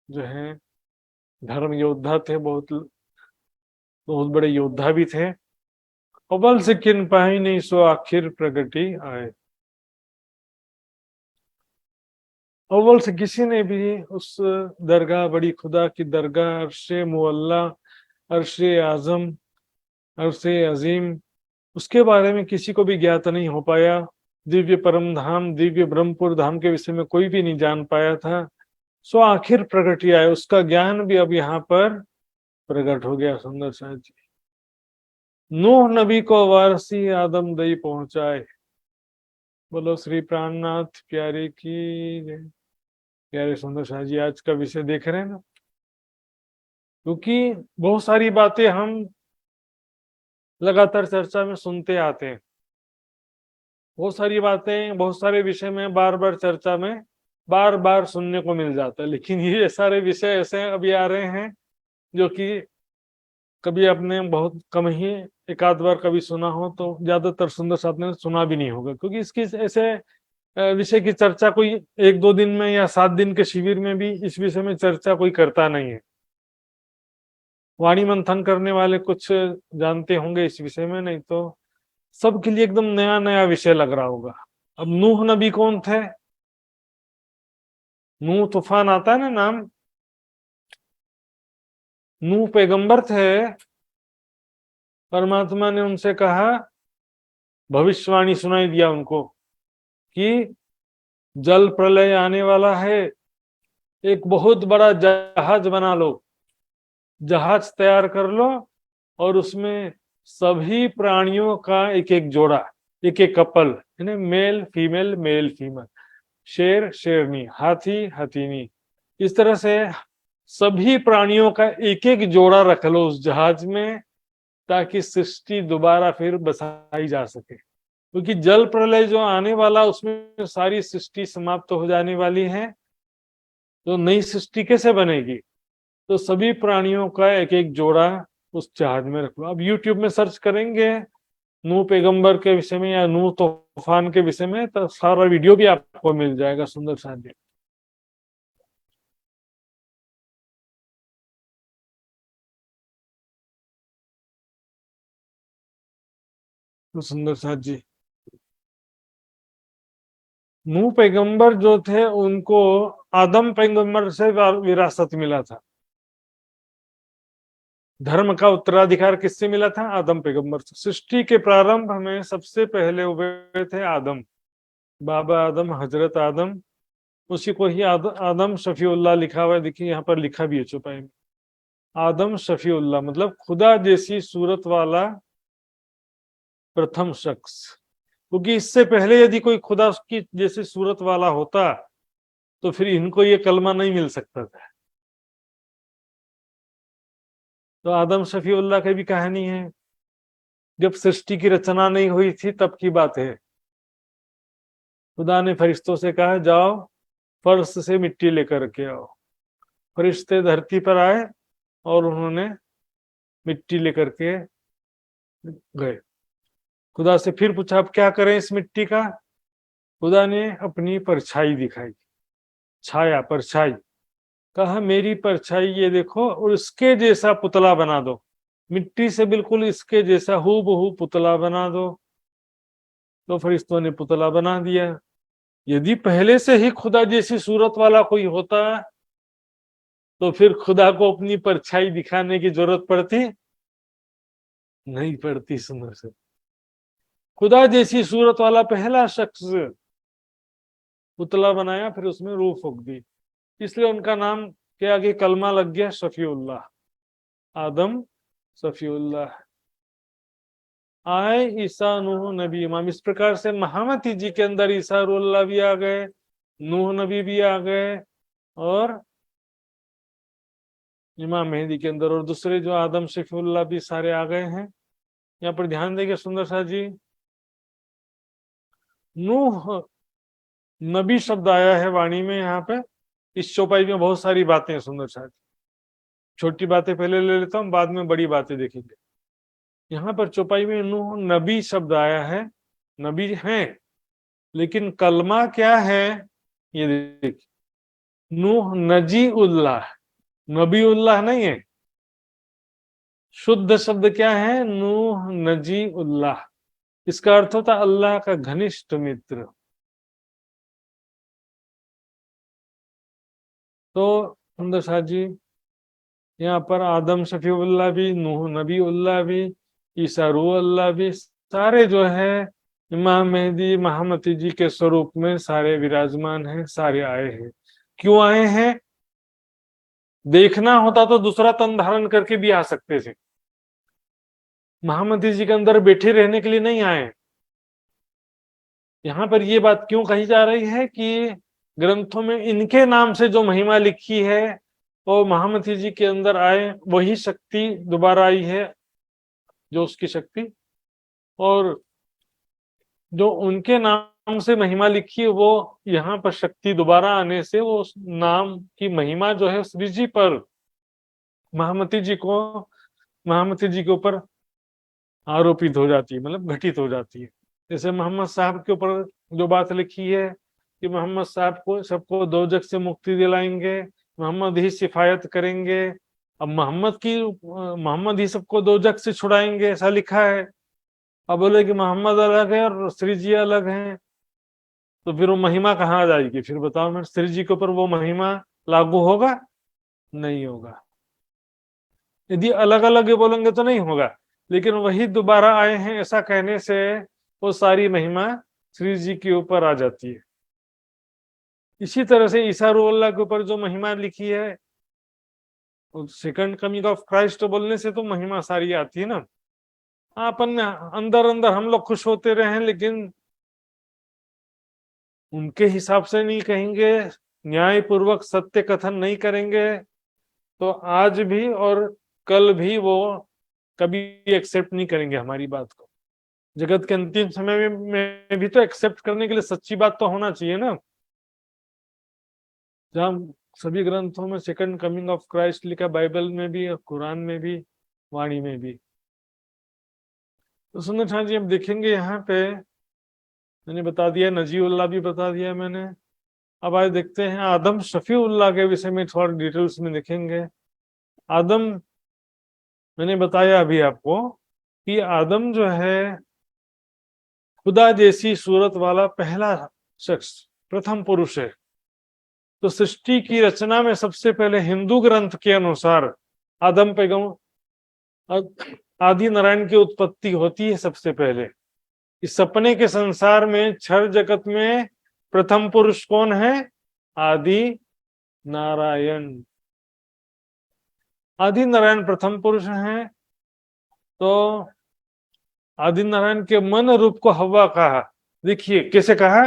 Speaker 1: जो है धर्म योद्धा थे, बहुत बहुत बड़े योद्धा भी थे। अव्वल से किन पाई नहीं सो आखिर प्रगति आए। अव्वल से किसी ने भी उस दरगाह, बड़ी खुदा की दरगाह, अर्शे मुअल्ला, अर्शे आजम, अर्शे अजीम, उसके बारे में किसी को भी ज्ञात नहीं हो पाया। दिव्य परम धाम, दिव्य ब्रह्मपुर धाम के विषय में कोई भी नहीं जान पाया था। सो आखिर प्रगट आए, उसका ज्ञान भी अब यहाँ पर प्रकट हो गया। सुंदर शाह जी, नूह नबी को वारसी आदम दई पहुंचाए। बोलो श्री प्राणनाथ प्यारे की जय। प्यारे सुंदर शाह जी, आज का विषय देख रहे हैं ना, क्योंकि बहुत सारी बातें हम लगातार चर्चा में सुनते आते हैं। बहुत सारी बातें, बहुत सारे विषय में बार बार चर्चा में बार बार सुनने को मिल जाता है, लेकिन ये सारे विषय ऐसे अभी आ रहे हैं जो कि कभी आपने बहुत कम ही एक आध बार कभी सुना हो, तो ज्यादातर सुंदर साहब ने सुना भी नहीं होगा, क्योंकि इसकी ऐसे विषय की चर्चा कोई 1-2 दिन में या 7 दिन के शिविर में भी इस विषय में चर्चा कोई करता नहीं है। वाणी मंथन करने वाले कुछ जानते होंगे इस विषय में, नहीं तो सबके लिए एकदम नया नया विषय लग रहा होगा। अब नूह नबी कौन थे? नूह तूफान आता है ना नाम, नूह पैगंबर थे। परमात्मा ने उनसे कहा, भविष्यवाणी सुनाई दिया उनको कि जल प्रलय आने वाला है, एक बहुत बड़ा जहाज बना लो, जहाज तैयार कर लो, और उसमें सभी प्राणियों का एक एक जोड़ा, एक एक कपल, यानी मेल फीमेल, मेल फीमेल, शेर शेरनी, हाथी हथीनी, इस तरह से सभी प्राणियों का एक एक जोड़ा रख लो उस जहाज में, ताकि सृष्टि दोबारा फिर बसाई जा सके। क्योंकि जल प्रलय जो आने वाला, उसमें सारी सृष्टि समाप्त हो जाने वाली है, तो नई सृष्टि कैसे बनेगी? तो सभी प्राणियों का एक एक जोड़ा उस जहाज में रख लो। अब यूट्यूब में सर्च करेंगे नूह पैगंबर के विषय में या नूह तूफान के विषय में, तो सारा वीडियो भी आपको मिल जाएगा। सुंदर शाह जी, तो सुंदर शाह जी, नूह पैगंबर जो थे उनको आदम पैगंबर से विरासत मिला था। धर्म का उत्तराधिकार किससे मिला था? आदम पैगंबर से। सृष्टि के प्रारंभ में सबसे पहले हुए थे आदम, बाबा आदम, हजरत आदम, उसी को ही आदम शफीउल्लाह लिखा हुआ है। देखिए यहाँ पर लिखा भी है चौपाई में, आदम शफीउल्लाह, मतलब खुदा जैसी सूरत वाला प्रथम शख्स। क्योंकि इससे पहले यदि कोई खुदा की जैसी सूरत वाला होता तो फिर इनको ये कलमा नहीं मिल सकता था। तो आदम शफीउल्लाह की भी कहानी है, जब सृष्टि की रचना नहीं हुई थी तब की बात है। खुदा ने फरिश्तों से कहा, जाओ फर्श से मिट्टी लेकर के आओ। फरिश्ते धरती पर आए और उन्होंने मिट्टी लेकर के गए। खुदा से फिर पूछा, अब क्या करें इस मिट्टी का? खुदा ने अपनी परछाई दिखाई, छाया, परछाई। कहा, मेरी परछाई ये देखो, और इसके जैसा पुतला बना दो, मिट्टी से बिल्कुल इसके जैसा हूबहू पुतला बना दो। तो फरिश्तों ने पुतला बना दिया। यदि पहले से ही खुदा जैसी सूरत वाला कोई होता तो फिर खुदा को अपनी परछाई दिखाने की जरूरत पड़ती? नहीं पड़ती सुंदर से। खुदा जैसी सूरत वाला पहला शख्स पुतला बनाया, फिर उसमें रूह फूंक दी, इसलिए उनका नाम के आगे कलमा लग गया शफीउल्लाह, आदम शफीउल्लाह। आए ईसा नूह नबी इमाम। इस प्रकार से महामती जी के अंदर ईसा रुल्लाह भी आ गए, नूह नबी भी आ गए, और इमाम मेहदी के अंदर और दूसरे जो आदम शफीउल्लाह भी सारे आ गए हैं। यहाँ पर ध्यान देंगे सुंदर शाह जी, नूह नबी शब्द आया है वाणी में। यहाँ पे इस चौपाई में बहुत सारी बातें हैं सुंदर शाह जी। छोटी बातें पहले ले लेता हूँ, बाद में बड़ी बातें देखेंगे। यहाँ पर चौपाई में नूह नबी शब्द आया है, नबी हैं, लेकिन कलमा क्या है ये देखिए, नूह नजी उल्लाह, नबी उल्लाह नहीं है। शुद्ध शब्द क्या है, नूह नजी उल्लाह। इसका अर्थ होता अल्लाह का घनिष्ठ मित्र। तो सुंदर शाह जी यहाँ पर आदम शफीउल्लाह भी, नूह नबी उल्लाह भी, ईसा रूह अल्लाह भी, सारे जो है इमाम मेहदी महामती जी के स्वरूप में सारे विराजमान हैं, सारे आए हैं। क्यों आए हैं? देखना होता तो दूसरा तन धारण करके भी आ सकते थे, महामती जी के अंदर बैठे रहने के लिए नहीं आए। यहाँ पर ये बात क्यों कही जा रही है कि ग्रंथों में इनके नाम से जो महिमा लिखी है वो महामती जी के अंदर आए, वही शक्ति दोबारा आई है, जो उसकी शक्ति, और जो उनके नाम से महिमा लिखी है वो यहाँ पर शक्ति दोबारा आने से वो उस नाम की महिमा जो है श्री जी पर, महामती जी के ऊपर आरोपित हो जाती है, मतलब घटित हो जाती है। जैसे मोहम्मद साहब के ऊपर जो बात लिखी है कि मोहम्मद साहब को सबको दोजख से मुक्ति दिलाएंगे, मोहम्मद ही सिफायत करेंगे। अब मोहम्मद ही सबको दोजख से छुड़ाएंगे, ऐसा लिखा है। अब बोले कि मोहम्मद अलग है और श्री जी अलग हैं, तो फिर वो महिमा कहाँ आ जाएगी? फिर बताओ, मैं श्री जी के ऊपर वो महिमा लागू होगा? नहीं होगा। यदि अलग अलग बोलेंगे तो नहीं होगा, लेकिन वही दोबारा आए हैं ऐसा कहने से वो सारी महिमा श्री जी के ऊपर आ जाती है। इसी तरह से ईसा रूह के ऊपर जो महिमा लिखी है, सेकंड कमिंग ऑफ क्राइस्ट बोलने से तो महिमा सारी आती है ना। अपन अंदर अंदर हम लोग खुश होते रहे, लेकिन उनके हिसाब से नहीं कहेंगे, न्यायपूर्वक सत्य कथन नहीं करेंगे, तो आज भी और कल भी वो कभी एक्सेप्ट नहीं करेंगे हमारी बात को। जगत के अंतिम समय में भी तो एक्सेप्ट करने के लिए सच्ची बात तो होना चाहिए ना। जहाँ सभी ग्रंथों में सेकंड कमिंग ऑफ क्राइस्ट लिखा, बाइबल में भी और कुरान में भी, वाणी में भी। तो सुंदर शाह जी अब देखेंगे यहाँ पे, मैंने बता दिया नजीउल्लाह भी बता दिया मैंने। अब आज देखते हैं आदम शफीउल्लाह के विषय में थोड़ा डिटेल्स में देखेंगे। आदम मैंने बताया अभी आपको कि आदम जो है खुदा जैसी सूरत वाला पहला शख्स, प्रथम पुरुष है। तो सृष्टि की रचना में सबसे पहले हिंदू ग्रंथ के अनुसार आदम पैगंबर, आदि नारायण की उत्पत्ति होती है सबसे पहले। इस सपने के संसार में, क्षर जगत में प्रथम पुरुष कौन है? आदि नारायण। आदि नारायण प्रथम पुरुष हैं। तो आदि नारायण के मन रूप को हव्वा कहा। देखिए कैसे कहा,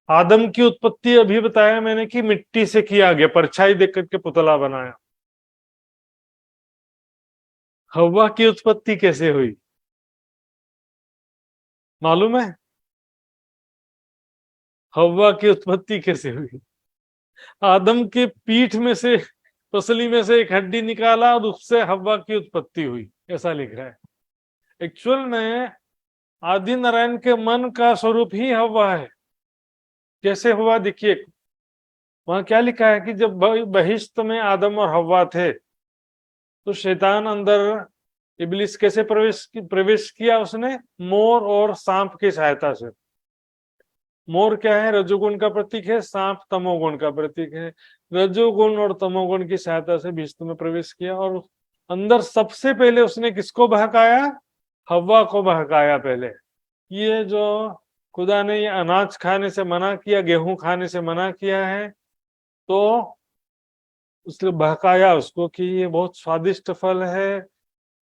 Speaker 1: आदम की उत्पत्ति अभी बताया मैंने कि मिट्टी से किया गया, परछाई देख करके पुतला बनाया। हव्वा की उत्पत्ति कैसे हुई मालूम है? हव्वा की उत्पत्ति कैसे हुई? आदम के पीठ में से, पसली में से एक हड्डी निकाला और उससे हव्वा की उत्पत्ति हुई, ऐसा लिख रहा है। एक्चुअल में आदि नारायण के मन का स्वरूप ही हव्वा है। कैसे हुआ देखिए, वहां क्या लिखा है कि जब बहिश्त में आदम और हव्वा थे तो शैतान अंदर, इब्लिस कैसे प्रवेश किया उसने? मोर और सांप की सहायता से। मोर क्या है? रजोगुण का प्रतीक है, सांप तमोगुण का प्रतीक है। रजोगुण और तमोगुण की सहायता से बहिश्त में प्रवेश किया और अंदर सबसे पहले उसने किसको बहकाया? हव्वा को बहकाया पहले। ये जो खुदा ने ये अनाज खाने से मना किया, गेहूं खाने से मना किया है, तो उसने बहकाया उसको कि ये बहुत स्वादिष्ट फल है,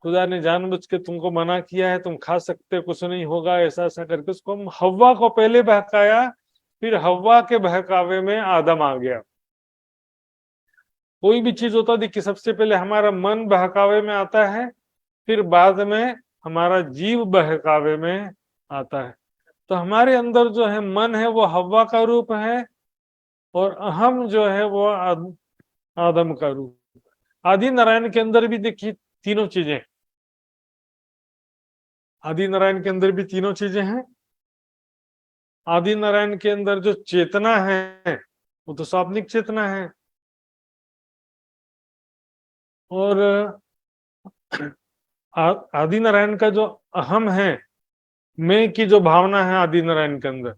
Speaker 1: खुदा ने जानबूझ के तुमको मना किया है, तुम खा सकते हो, कुछ नहीं होगा, ऐसा ऐसा करके उसको हव्वा को पहले बहकाया। फिर हव्वा के बहकावे में आदम आ गया। कोई भी चीज होता देखिए, सबसे पहले हमारा मन बहकावे में आता है, फिर बाद में हमारा जीव बहकावे में आता है। तो हमारे अंदर जो है मन है वो हव्वा का रूप है, और अहम जो है वो आदम का रूप। आदि नारायण के अंदर भी देखिए तीनों चीजें, आदि नारायण के अंदर भी तीनों चीजें हैं। आदि नारायण के अंदर जो चेतना है वो तो स्वाप्निक चेतना है, और आदि नारायण का जो अहम है, मैं की जो भावना है आदि नारायण के अंदर,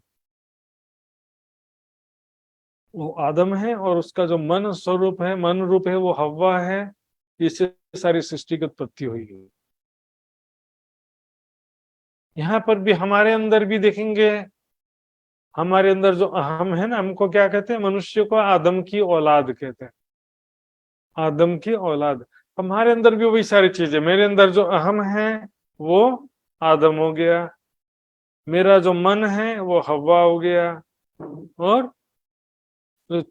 Speaker 1: वो आदम है, और उसका जो मन स्वरूप है, मन रूप है, वो हव्वा है। इससे सारी सृष्टि की उत्पत्ति हुई है। यहाँ पर भी हमारे अंदर भी देखेंगे, हमारे अंदर जो अहम है ना, हमको क्या कहते हैं, मनुष्य को आदम की औलाद कहते हैं, आदम की औलाद। हमारे अंदर भी वही सारी चीजें, मेरे अंदर जो अहम है वो आदम हो गया, मेरा जो मन है वो हव्वा हो गया, और जो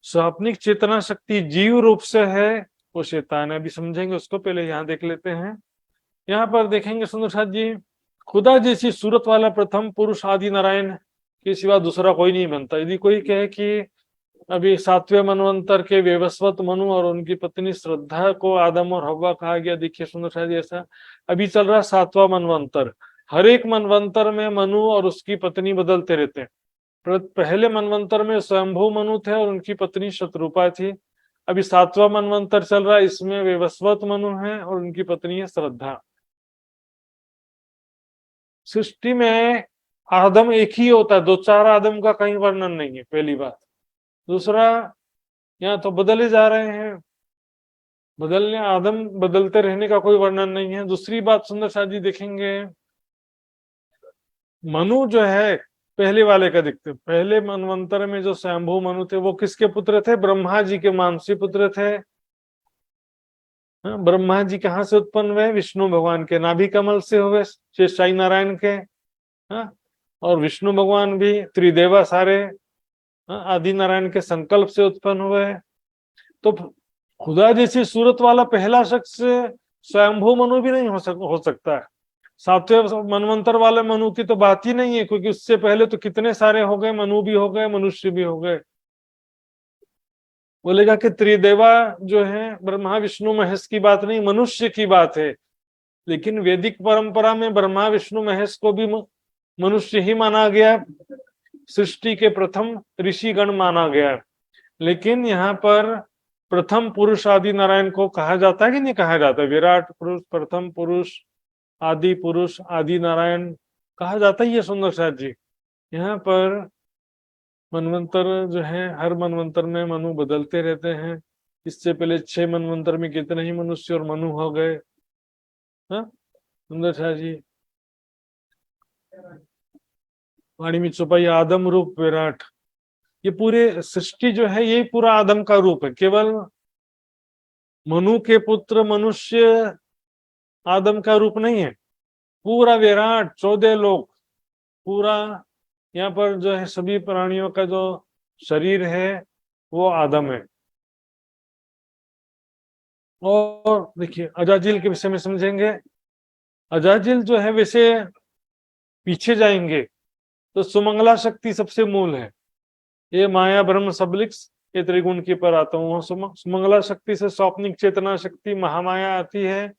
Speaker 1: स्वाप्निक चेतना शक्ति जीव रूप से है वो शैतान है। अभी समझेंगे उसको, पहले यहाँ देख लेते हैं। यहाँ पर देखेंगे सुंदर साथ जी, खुदा जैसी सूरत वाला प्रथम पुरुष आदि नारायण के सिवा दूसरा कोई नहीं बनता। यदि कोई कहे कि अभी 7वें मनवंतर के वेवस्वत मनु और उनकी पत्नी श्रद्धा को आदम और हव्वा कहा गया, देखिए सुंदर साथ जी, ऐसा अभी चल रहा 7वां मनवंतर। हर एक मनवंतर में मनु और उसकी पत्नी बदलते रहते हैं। पहले मनवंतर में स्वयंभू मनु थे और उनकी पत्नी शत्रुपा थी। अभी 7वां मनवंतर चल रहा है, इसमें वेवस्वत मनु है और उनकी पत्नी है श्रद्धा। सृष्टि में आदम एक ही होता है, 2-4 आदम का कहीं वर्णन नहीं है, पहली बात। दूसरा, यहाँ तो बदले जा रहे हैं, बदलने, आदम बदलते रहने का कोई वर्णन नहीं है। दूसरी बात सुंदर साथ जी देखेंगे, मनु जो है पहले वाले का दिखते, पहले मनवंतर में जो स्वयंभू मनु थे वो किसके पुत्र थे, ब्रह्मा जी के मानसी पुत्र थे। ब्रह्मा जी कहाँ से उत्पन्न हुए, विष्णु भगवान के नाभि कमल से हुए, शेषशाही नारायण के। और विष्णु भगवान भी त्रिदेवा सारे आदि नारायण के संकल्प से उत्पन्न हुए। तो खुदा जैसी सूरत वाला पहला शख्स स्वयंभू मनु भी नहीं हो सकता है। 7वें मनवंतर वाले मनु की तो बात ही नहीं है, क्योंकि उससे पहले तो कितने सारे हो गए, मनु भी हो गए, मनुष्य भी हो गए। बोलेगा कि त्रिदेवा जो है ब्रह्मा विष्णु महेश की बात नहीं, मनुष्य की बात है। लेकिन वैदिक परंपरा में ब्रह्मा विष्णु महेश को भी मनुष्य ही माना गया, सृष्टि के प्रथम ऋषिगण माना गया। लेकिन यहाँ पर प्रथम पुरुष आदि नारायण को कहा जाता है कि नहीं कहा जाता? विराट पुरुष, प्रथम पुरुष, आदि पुरुष, आदि नारायण कहा जाता है। ये सुंदर साथ जी, यहाँ पर मनवंतर जो है, हर मनवंतर में मनु बदलते रहते हैं। इससे पहले 6 मनवंतर में कितने ही मनुष्य और मनु हो गए। सुंदर साथ जी, वाणी में छुपाई आदम रूप विराट, ये पूरे सृष्टि जो है ये पूरा आदम का रूप है। केवल मनु के पुत्र मनुष्य आदम का रूप नहीं है, पूरा विराट 14 लोग, पूरा यहाँ पर जो है सभी प्राणियों का जो शरीर है वो आदम है। और देखिए अजाजिल के विषय में समझेंगे। अजाजिल जो है, वैसे पीछे जाएंगे तो सुमंगला शक्ति सबसे मूल है। ये माया ब्रह्म सबलिक्स, ये त्रिगुण की पर आता हूँ। सुमंगला शक्ति से स्वप्निक चेतना शक्ति महामाया आती है,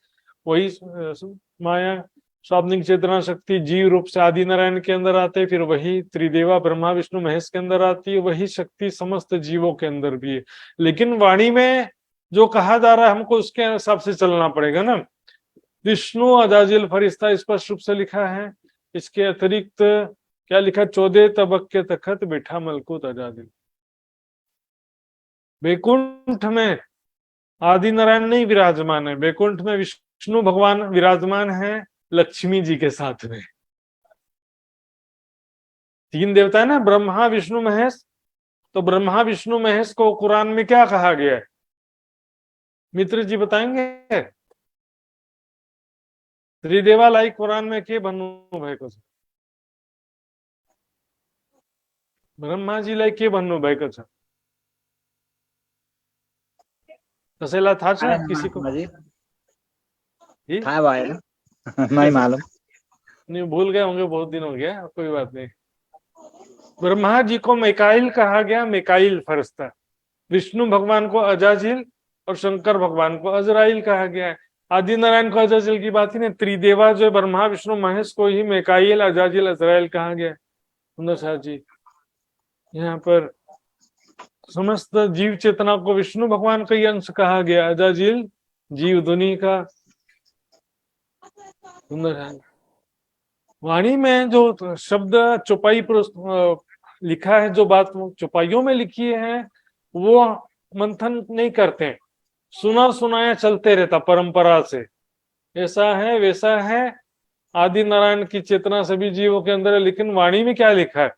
Speaker 1: वही माया स्वप्निक चेतना शक्ति जीव रूप से आदि नारायण के अंदर आते हैं, फिर वही त्रिदेवा ब्रह्मा विष्णु महेश के अंदर आती है, वही शक्ति समस्त जीवों के अंदर भी है। लेकिन वाणी में जो कहा जा रहा है हमको उसके हिसाब से चलना पड़ेगा ना। विष्णु अजाजिल फरिश्ता स्पष्ट रूप से लिखा है। इसके अतिरिक्त क्या लिखा, 14 तबक के तखत बैठा मलकुत अजाजिल। बैकुंठ में आदि नारायण नहीं विराजमान है, बैकुंठ में विष्णु भगवान विराजमान है लक्ष्मी जी के साथ में। तीन देवता है ना, ब्रह्मा विष्णु महेश। तो ब्रह्मा विष्णु महेश को कुरान में क्या कहा गया है, मित्र जी बताएंगे? त्रिदेवा लाई कुरान में के भन्नु भएको छ? ब्रह्मा जी लाई के भन्नु भएको छ? कसैलाई थाहा छ किसी को?
Speaker 5: था भएन नहीं मालूम।
Speaker 1: नहीं, भूल गए होंगे, बहुत दिन हो गया, कोई बात नहीं। ब्रह्मा जी को मिकाइल कहा गया, मिकाइल फरिश्ता। विष्णु भगवान को अजाजिल और शंकर भगवान को अजराइल कहा गया है। आदि नारायण को अजाजिल की बात ही नहीं, त्रिदेवा जो ब्रह्मा विष्णु महेश को ही मिकाइल अजाजिल अजराइल कहा गया है। सुंदर साथ जी, यहाँ पर समस्त जीव चेतना को विष्णु भगवान का ही अंश कहा गया, अजाजिल जीव दुनी का। सुंदर है। वाणी में जो शब्द चौपाई पर लिखा है, जो बात चौपाइयों में लिखी है, वो मंथन नहीं करते, सुना सुनाया चलते रहता परंपरा से। ऐसा है वैसा है, आदि नारायण की चेतना सभी जीवों के अंदर है, लेकिन वाणी में क्या लिखा है?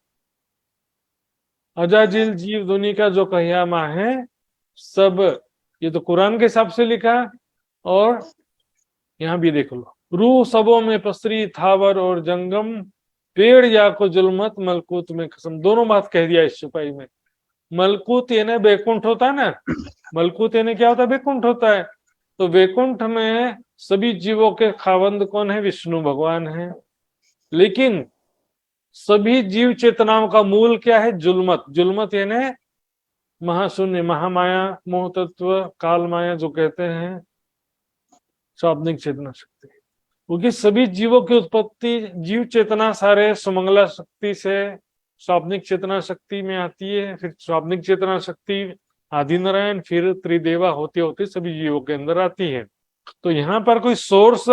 Speaker 1: अजाजिल जीव दुनी का जो कहियामा है सब, ये तो कुरान के हिसाब से लिखा। और यहाँ भी देख लो, रूह सबों में पसरी थावर और जंगम, पेड़ या को जुल्मत मलकूत में कसम। दोनों बात कह दिया इस चौपाई में। मलकूत यानी बैकुंठ होता है ना, मलकूत यानी क्या होता है? बैकुंठ होता है। तो बैकुंठ में सभी जीवों के खावंद कौन है? विष्णु भगवान है। लेकिन सभी जीव चेतनाओं का मूल क्या है? जुल्मत। जुल्मत यानी महाशून्य, महामाया, मोह तत्व, काल माया जो कहते हैं, स्वाप्निक चेतना शक्ति। क्योंकि सभी जीवों की उत्पत्ति, जीव चेतना सारे सुमंगला शक्ति से स्वाप्निक चेतना शक्ति में आती है, फिर स्वाप्निक चेतना शक्ति आदि नारायण, फिर त्रिदेवा होते होते सभी जीवों के अंदर आती है। तो यहाँ पर कोई सोर्स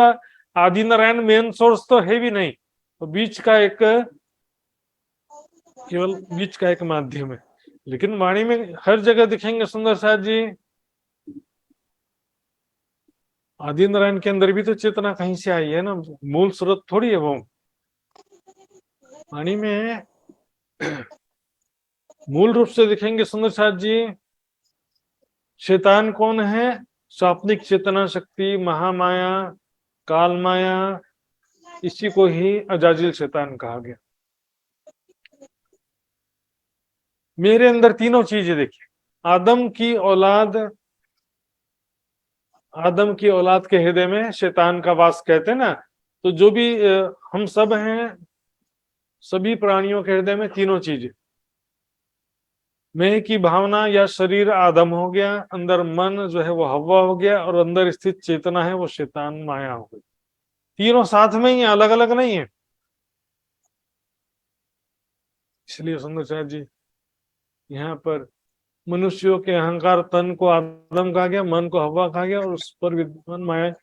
Speaker 1: आदि नारायण मेन सोर्स तो है भी नहीं, तो बीच का एक, केवल बीच का एक माध्यम है। लेकिन वाणी में हर जगह दिखेंगे सुंदर साथ जी, आदि नारायण के अंदर भी तो चेतना कहीं से आई है ना, मूल स्रोत थोड़ी है वो। वाणी में मूल रूप से दिखेंगे सुंदर साथ जी, शैतान कौन है? स्वाप्निक चेतना शक्ति, महामाया, काल माया, इसी को ही अजाजिल शैतान कहा गया। मेरे अंदर तीनों चीजें देखिए, आदम की औलाद के हृदय में शैतान का वास कहते हैं ना। तो जो भी हम सब हैं, सभी प्राणियों के हृदय में तीनों चीजें, मैं की भावना या शरीर आदम हो गया, अंदर मन जो है वो हव्वा हो गया, और अंदर स्थित चेतना है वो शैतान माया हो गई। तीनों साथ में ही, अलग अलग नहीं है। इसलिए सुंदर साथ जी, यहाँ पर मनुष्यों के अहंकार तन को आदम कहा गया, मन को हवा कहा गया, और उस पर विद्यमान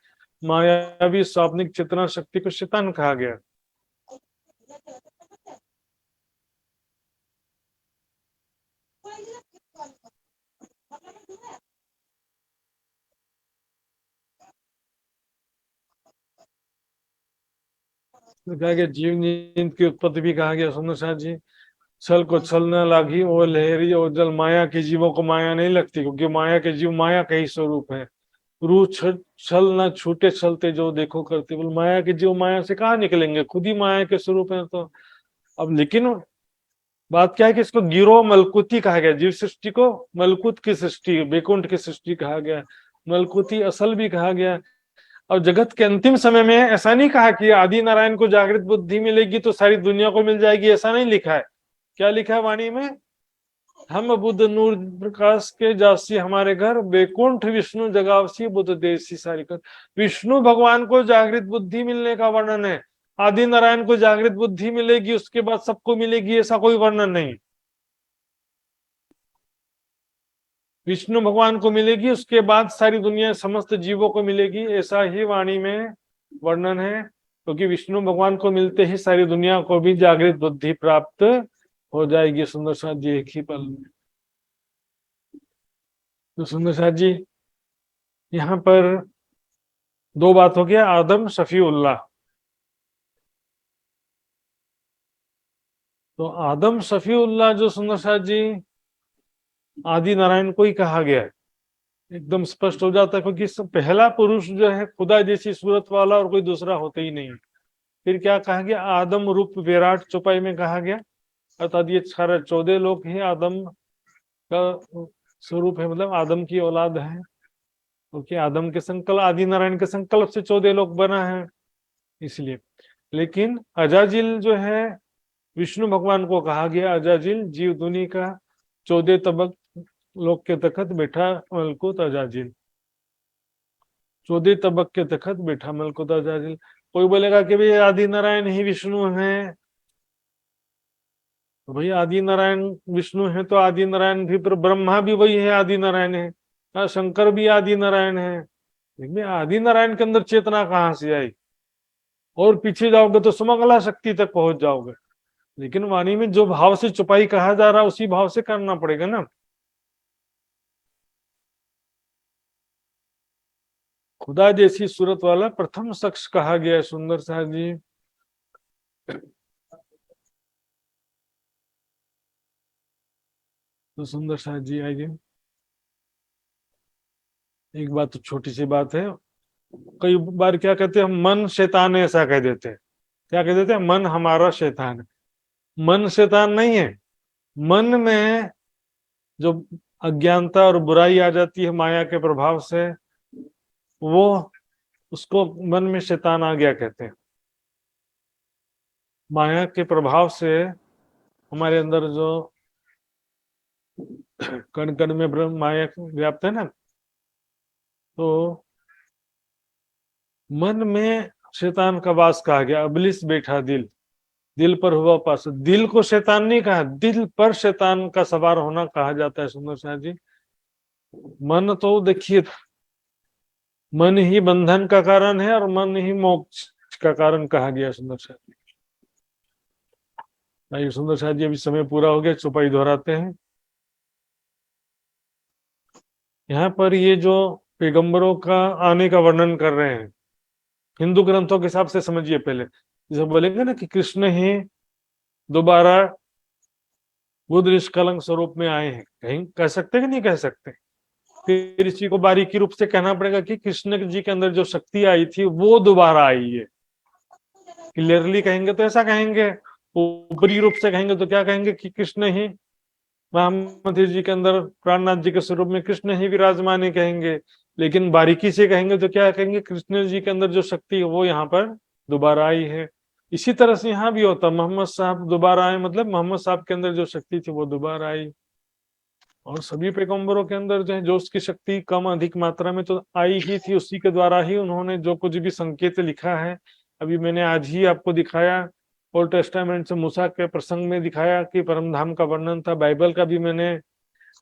Speaker 1: मायावी स्वाप्निक चेतना शक्ति को शैतान कहा गया। कहा गया जीव नींद की उत्पत्ति भी कहा गया सुंदर साथ जी। छल को छल न लागी वो लहरी और जल, माया के जीवों को माया नहीं लगती, क्योंकि माया के जीव माया का ही स्वरूप है। रूह छल न छूटे चलते जो देखो करते, बोल माया के जीव माया से कहाँ निकलेंगे, खुद ही माया के स्वरूप है। तो अब लेकिन बात क्या है कि इसको गिरोह मलकुती कहा गया, जीव सृष्टि को मलकुत की सृष्टि, बैकुंठ की सृष्टि कहा गया, मलकुती असल भी कहा गया। और जगत के अंतिम समय में ऐसा नहीं कहा कि आदि नारायण को जागृत बुद्धि मिलेगी तो सारी दुनिया को मिल जाएगी, ऐसा नहीं लिखा है। क्या लिखा है वाणी में? हम बुद्ध नूर प्रकाश के जासी हमारे घर, बैकुंठ विष्णु जगावसी बुद्ध देसी सारी कर। विष्णु भगवान को जागृत बुद्धि मिलने का वर्णन है, आदि नारायण को जागृत बुद्धि मिलेगी उसके बाद सबको मिलेगी, ऐसा कोई वर्णन नहीं। विष्णु भगवान को मिलेगी उसके बाद सारी दुनिया समस्त जीवों को मिलेगी, ऐसा ही वाणी में वर्णन है। क्योंकि विष्णु भगवान को मिलते ही सारी दुनिया को भी जागृत बुद्धि प्राप्त हो जाएगी सुंदर साथ जी एक ही पल में। तो सुंदर साथ जी यहाँ पर दो बात हो गया, आदम शफीउल्लाह, तो आदम शफीउल्लाह जो सुंदर साहब जी आदि नारायण को ही कहा गया है, एकदम स्पष्ट हो जाता है, क्योंकि पहला पुरुष जो है खुदा जैसी सूरत वाला और कोई दूसरा होता ही नहीं। फिर क्या कहा गया, आदम रूप विराट चौपाई में कहा गया, अर्थात ये सारे 14 लोग ही आदम का स्वरूप है, मतलब आदम की औलाद है, क्योंकि आदम के संकल्प, आदि नारायण के संकल्प से 14 लोग बना है इसलिए। लेकिन अजाजिल जो है विष्णु भगवान को कहा गया, अजाजिल जीव दुनी का 14 तबक लोक के तखत बैठा मलकुत अजाजिल, 14 तबक के तखत बैठा मलकुत अजाजिल। कोई बोलेगा कि भाई आदि नारायण ही विष्णु है, तो भाई आदि नारायण विष्णु है तो आदि नारायण भी, पर ब्रह्मा भी वही है, आदि नारायण है, शंकर भी आदि नारायण है। लेकिन आदि नारायण के अंदर चेतना कहाँ से आई? और पीछे जाओगे तो सुमंगला शक्ति तक पहुंच जाओगे। लेकिन वाणी में जो भाव से चुपाई कहा जा रहा है उसी भाव से करना पड़ेगा ना। खुदा जैसी सूरत वाला प्रथम शख्स कहा गया है सुंदर साहब जी। तो सुंदर साहब जी आइए, एक बात तो छोटी सी बात है, कई बार क्या कहते हैं, मन शैतान है ऐसा कह देते हैं। क्या कह देते हैं? मन हमारा शैतान है। मन शैतान नहीं है, मन में जो अज्ञानता और बुराई आ जाती है माया के प्रभाव से, वो उसको मन में शैतान आ गया कहते हैं। माया के प्रभाव से हमारे अंदर जो कण कण में ब्रह्म माया व्याप्त है ना, तो मन में शैतान का वास कहा गया। अबलिस बैठा दिल, दिल पर हुआ पास। दिल को शैतान नहीं कहा, दिल पर शैतान का सवार होना कहा जाता है सुंदर साहब जी। मन तो देखिए, मन ही बंधन का कारण है और मन ही मोक्ष का कारण कहा गया सुंदर साहब जी। आइए सुंदर साहब जी, अभी समय पूरा हो गया, चौपाई दोहराते हैं। यहाँ पर ये जो पैगंबरों का आने का वर्णन कर रहे हैं, हिंदू ग्रंथों के हिसाब से समझिए पहले। जैसे बोलेंगे ना कि कृष्ण ही दोबारा बुद्ध निष्कलंक स्वरूप में आए हैं, कहीं कह सकते कि नहीं कह सकते? फिर इसी को बारीकी रूप से कहना पड़ेगा कि कृष्ण जी के अंदर जो शक्ति आई थी वो दोबारा आई है। क्लियरली कहेंगे तो ऐसा कहेंगे, ऊपरी रूप से कहेंगे तो क्या कहेंगे कि कृष्ण ही महामती जी के अंदर, प्राणनाथ जी के स्वरूप में कृष्ण ही विराजमान है कहेंगे। लेकिन बारीकी से कहेंगे तो क्या कहेंगे, कृष्ण जी के अंदर जो शक्ति है वो यहाँ पर दोबारा आई है। इसी तरह से यहाँ भी होता, मोहम्मद साहब दोबारा आए, मतलब मोहम्मद साहब के अंदर जो शक्ति थी वो दोबारा आई। और सभी पैगंबरों के अंदर जो है, जो उसकी शक्ति कम अधिक मात्रा में तो आई ही थी, उसी के द्वारा ही उन्होंने जो कुछ भी संकेत लिखा है। अभी मैंने आज ही आपको दिखाया, ओल्ड टेस्टामेंट से मूसा के प्रसंग में दिखाया कि परमधाम का वर्णन था। बाइबल का भी मैंने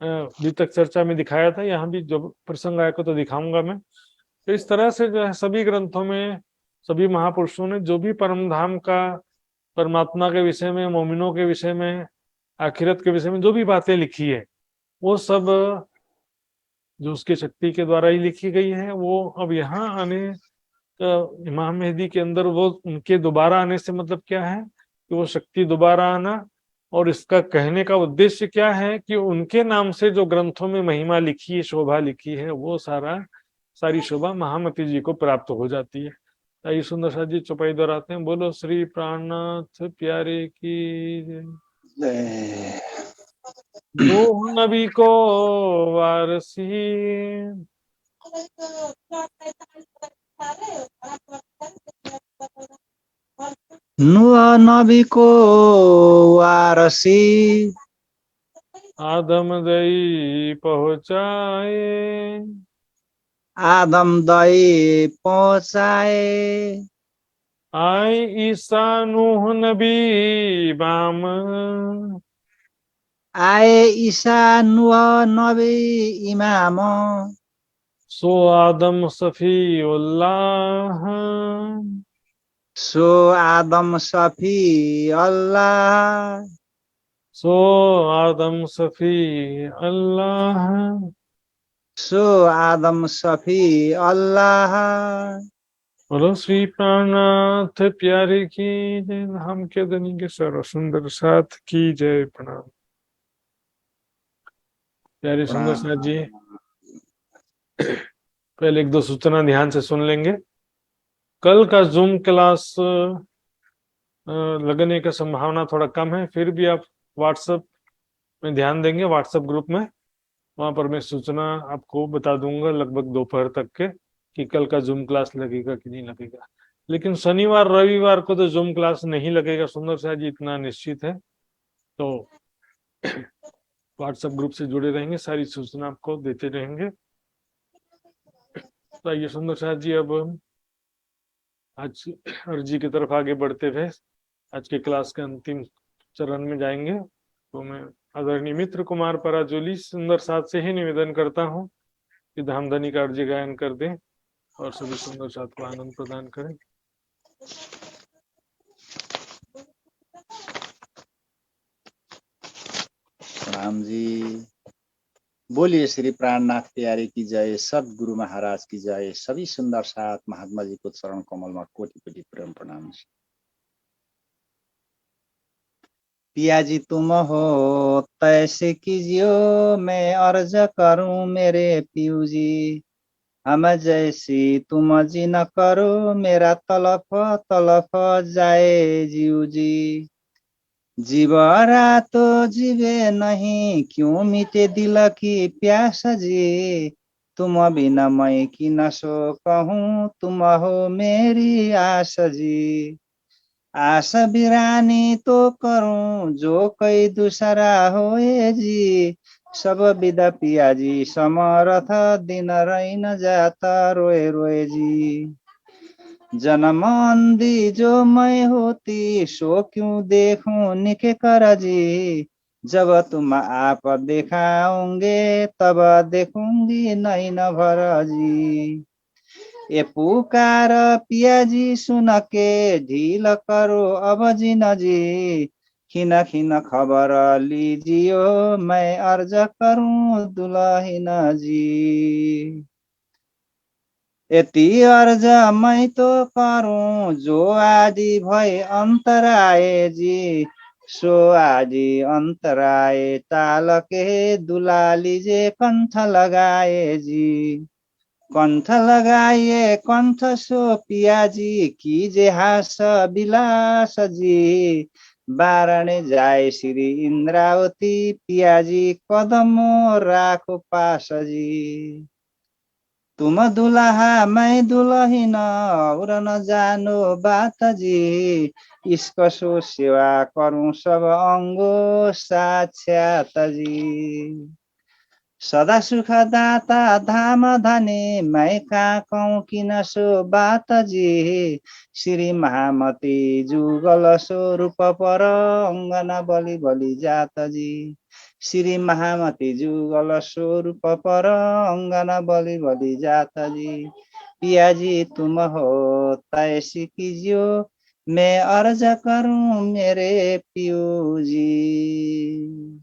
Speaker 1: अभी तक चर्चा में दिखाया था, यहाँ भी जब प्रसंग आएगा तो दिखाऊंगा मैं। तो इस तरह से जो है सभी ग्रंथों में सभी महापुरुषों ने जो भी परमधाम का, परमात्मा के विषय में, मोमिनों के विषय में, आखिरत के विषय में जो भी बातें लिखी है, वो सब जो उसकी शक्ति के द्वारा ही लिखी गई है। वो अब यहाँ आने, इमाम मेहदी के अंदर वो उनके दोबारा आने से मतलब क्या है कि वो शक्ति दोबारा आना, और इसका कहने का उद्देश्य क्या है कि उनके नाम से जो ग्रंथों में महिमा लिखी है, शोभा लिखी है, वो सारी शोभा महामती जी को प्राप्त हो जाती है। आइए सुंदर साहब जी चौपाई दोहराते हैं। बोलो श्री प्राणनाथ प्यारे की जय। नूह नबी को वारसी,
Speaker 5: नूह नबी को वारसी,
Speaker 1: आदम दई पहुँचाए,
Speaker 5: आदम दई पहुँचाए,
Speaker 1: आई ईसा नूह नबी बाम,
Speaker 5: आए ईसा नूह नबी इमाम,
Speaker 1: सो आदम सफी उल्लाह,
Speaker 5: सो आदम सफी अल्लाह,
Speaker 1: सो आदम सफी अल्लाह,
Speaker 5: सो आदम सफी अल्लाह,
Speaker 1: बोलो श्री प्राणनाथ प्यारे की जय, हम के धनी के सर्व सुंदर साथ की जय। प्रणाम प्यारे सुंदर साथ जी। पहले एक दो सूचना ध्यान से सुन लेंगे। कल का जूम क्लास लगने का संभावना थोड़ा कम है, फिर भी आप व्हाट्सएप में ध्यान देंगे, व्हाट्सएप ग्रुप में, वहां पर मैं सूचना आपको बता दूंगा लगभग दोपहर तक के कि कल का जूम क्लास लगेगा कि नहीं लगेगा। लेकिन शनिवार रविवार को तो जूम क्लास नहीं लगेगा सुंदर शाह जी, इतना निश्चित है। तो व्हाट्सएप ग्रुप से जुड़े रहेंगे, सारी सूचना आपको देते रहेंगे। तो आइए सुंदर शाह जी, अब हम आज अर्जी की तरफ आगे बढ़ते हुए आज के क्लास के अंतिम चरण में जाएंगे। तो मैं आदरणीय मित्र कुमार पराजोली सुंदर साथ से ही निवेदन करता हूँ कि धामधनी का अर्जी गायन कर दें और सभी सुंदर साथ को आनंद प्रदान करें।
Speaker 5: प्रणाम जी। बोलिए श्री प्राणनाथ प्यारे की जय, सदगुरु महाराज की जय, सभी सुंदर साथ महात्मा जी को चरण कमल में कोटि कोटि प्रेम प्रणाम। पिया जी तुम हो तैसे कीजियो, मैं अर्ज करूं मेरे पियू जी। हम जैसी तुम जी न करो, मेरा तलफ तलफ जाए जीव जी। जीव रातो जीवे नहीं, क्यों मिटे दिल की प्यास जी। तुम बिना मैं की न सो कहूँ, तुम हो मेरी आस जी। आस बिरानी तो करूं, जो कोई दूसरा होए जी। सब विदा पिया जी समरथ, दिन रही न जाता रोए रोए जी। जन्म अंधी जो मैं होती, सो क्यों देखूं निके कर जी। जब तुम आप दिखाओगे, तब देखूंगी नहीं न भर जी। ये पुकार पिया जी सुन के, ढील करो अब जी न जी। खिन खिन खबर लीजियो, मैं अर्ज करूं दुल्हन जी। यति अर्ज मैं तो करूं, जो आदि भय अंतराए जी। सो आदि अंतराए टाल के, दुला लीजे कंठ लगाए जी। कंठ लगाइए कंठ सो पिया जी, कीजे हास विलास जी। बारणे जाए श्री इंद्रावती, पिया जी कदम राखो पास जी। तुम दुल्हा मैं दुल्हन, और न जानो बात जी। इसको सेवा करूं सब अंगो साक्षात जी। सदा सुख दाता धाम धनी, मैं का कहूँ कि न सो बात जी। श्री महामती जुगल स्वरूप पर, अंगना बलि बलि जात जी। श्री महामती जुगल स्वरूप पर, अंगना बलि बलि जात जी। पिया जी तुम हो तैसी कीजियो, मैं अर्ज करूं मेरे पियू जी।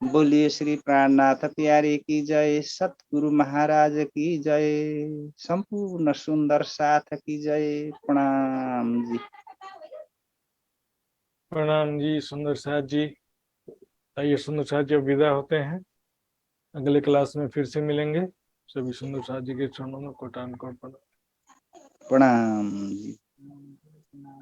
Speaker 5: बोलिए श्री प्राणनाथ प्यारे की जय, सतगुरु महाराज की जय, संपूर्ण सुंदर साथ की जय। प्रणाम जी।
Speaker 1: प्रणाम जी सुंदर साथ जी। आइए सुंदर साथ जी अब विदा होते हैं, अगले क्लास में फिर से मिलेंगे। सभी सुंदर साथ जी के चरणों में कोटान कोट
Speaker 5: प्रणाम जी।
Speaker 1: प्रणाम।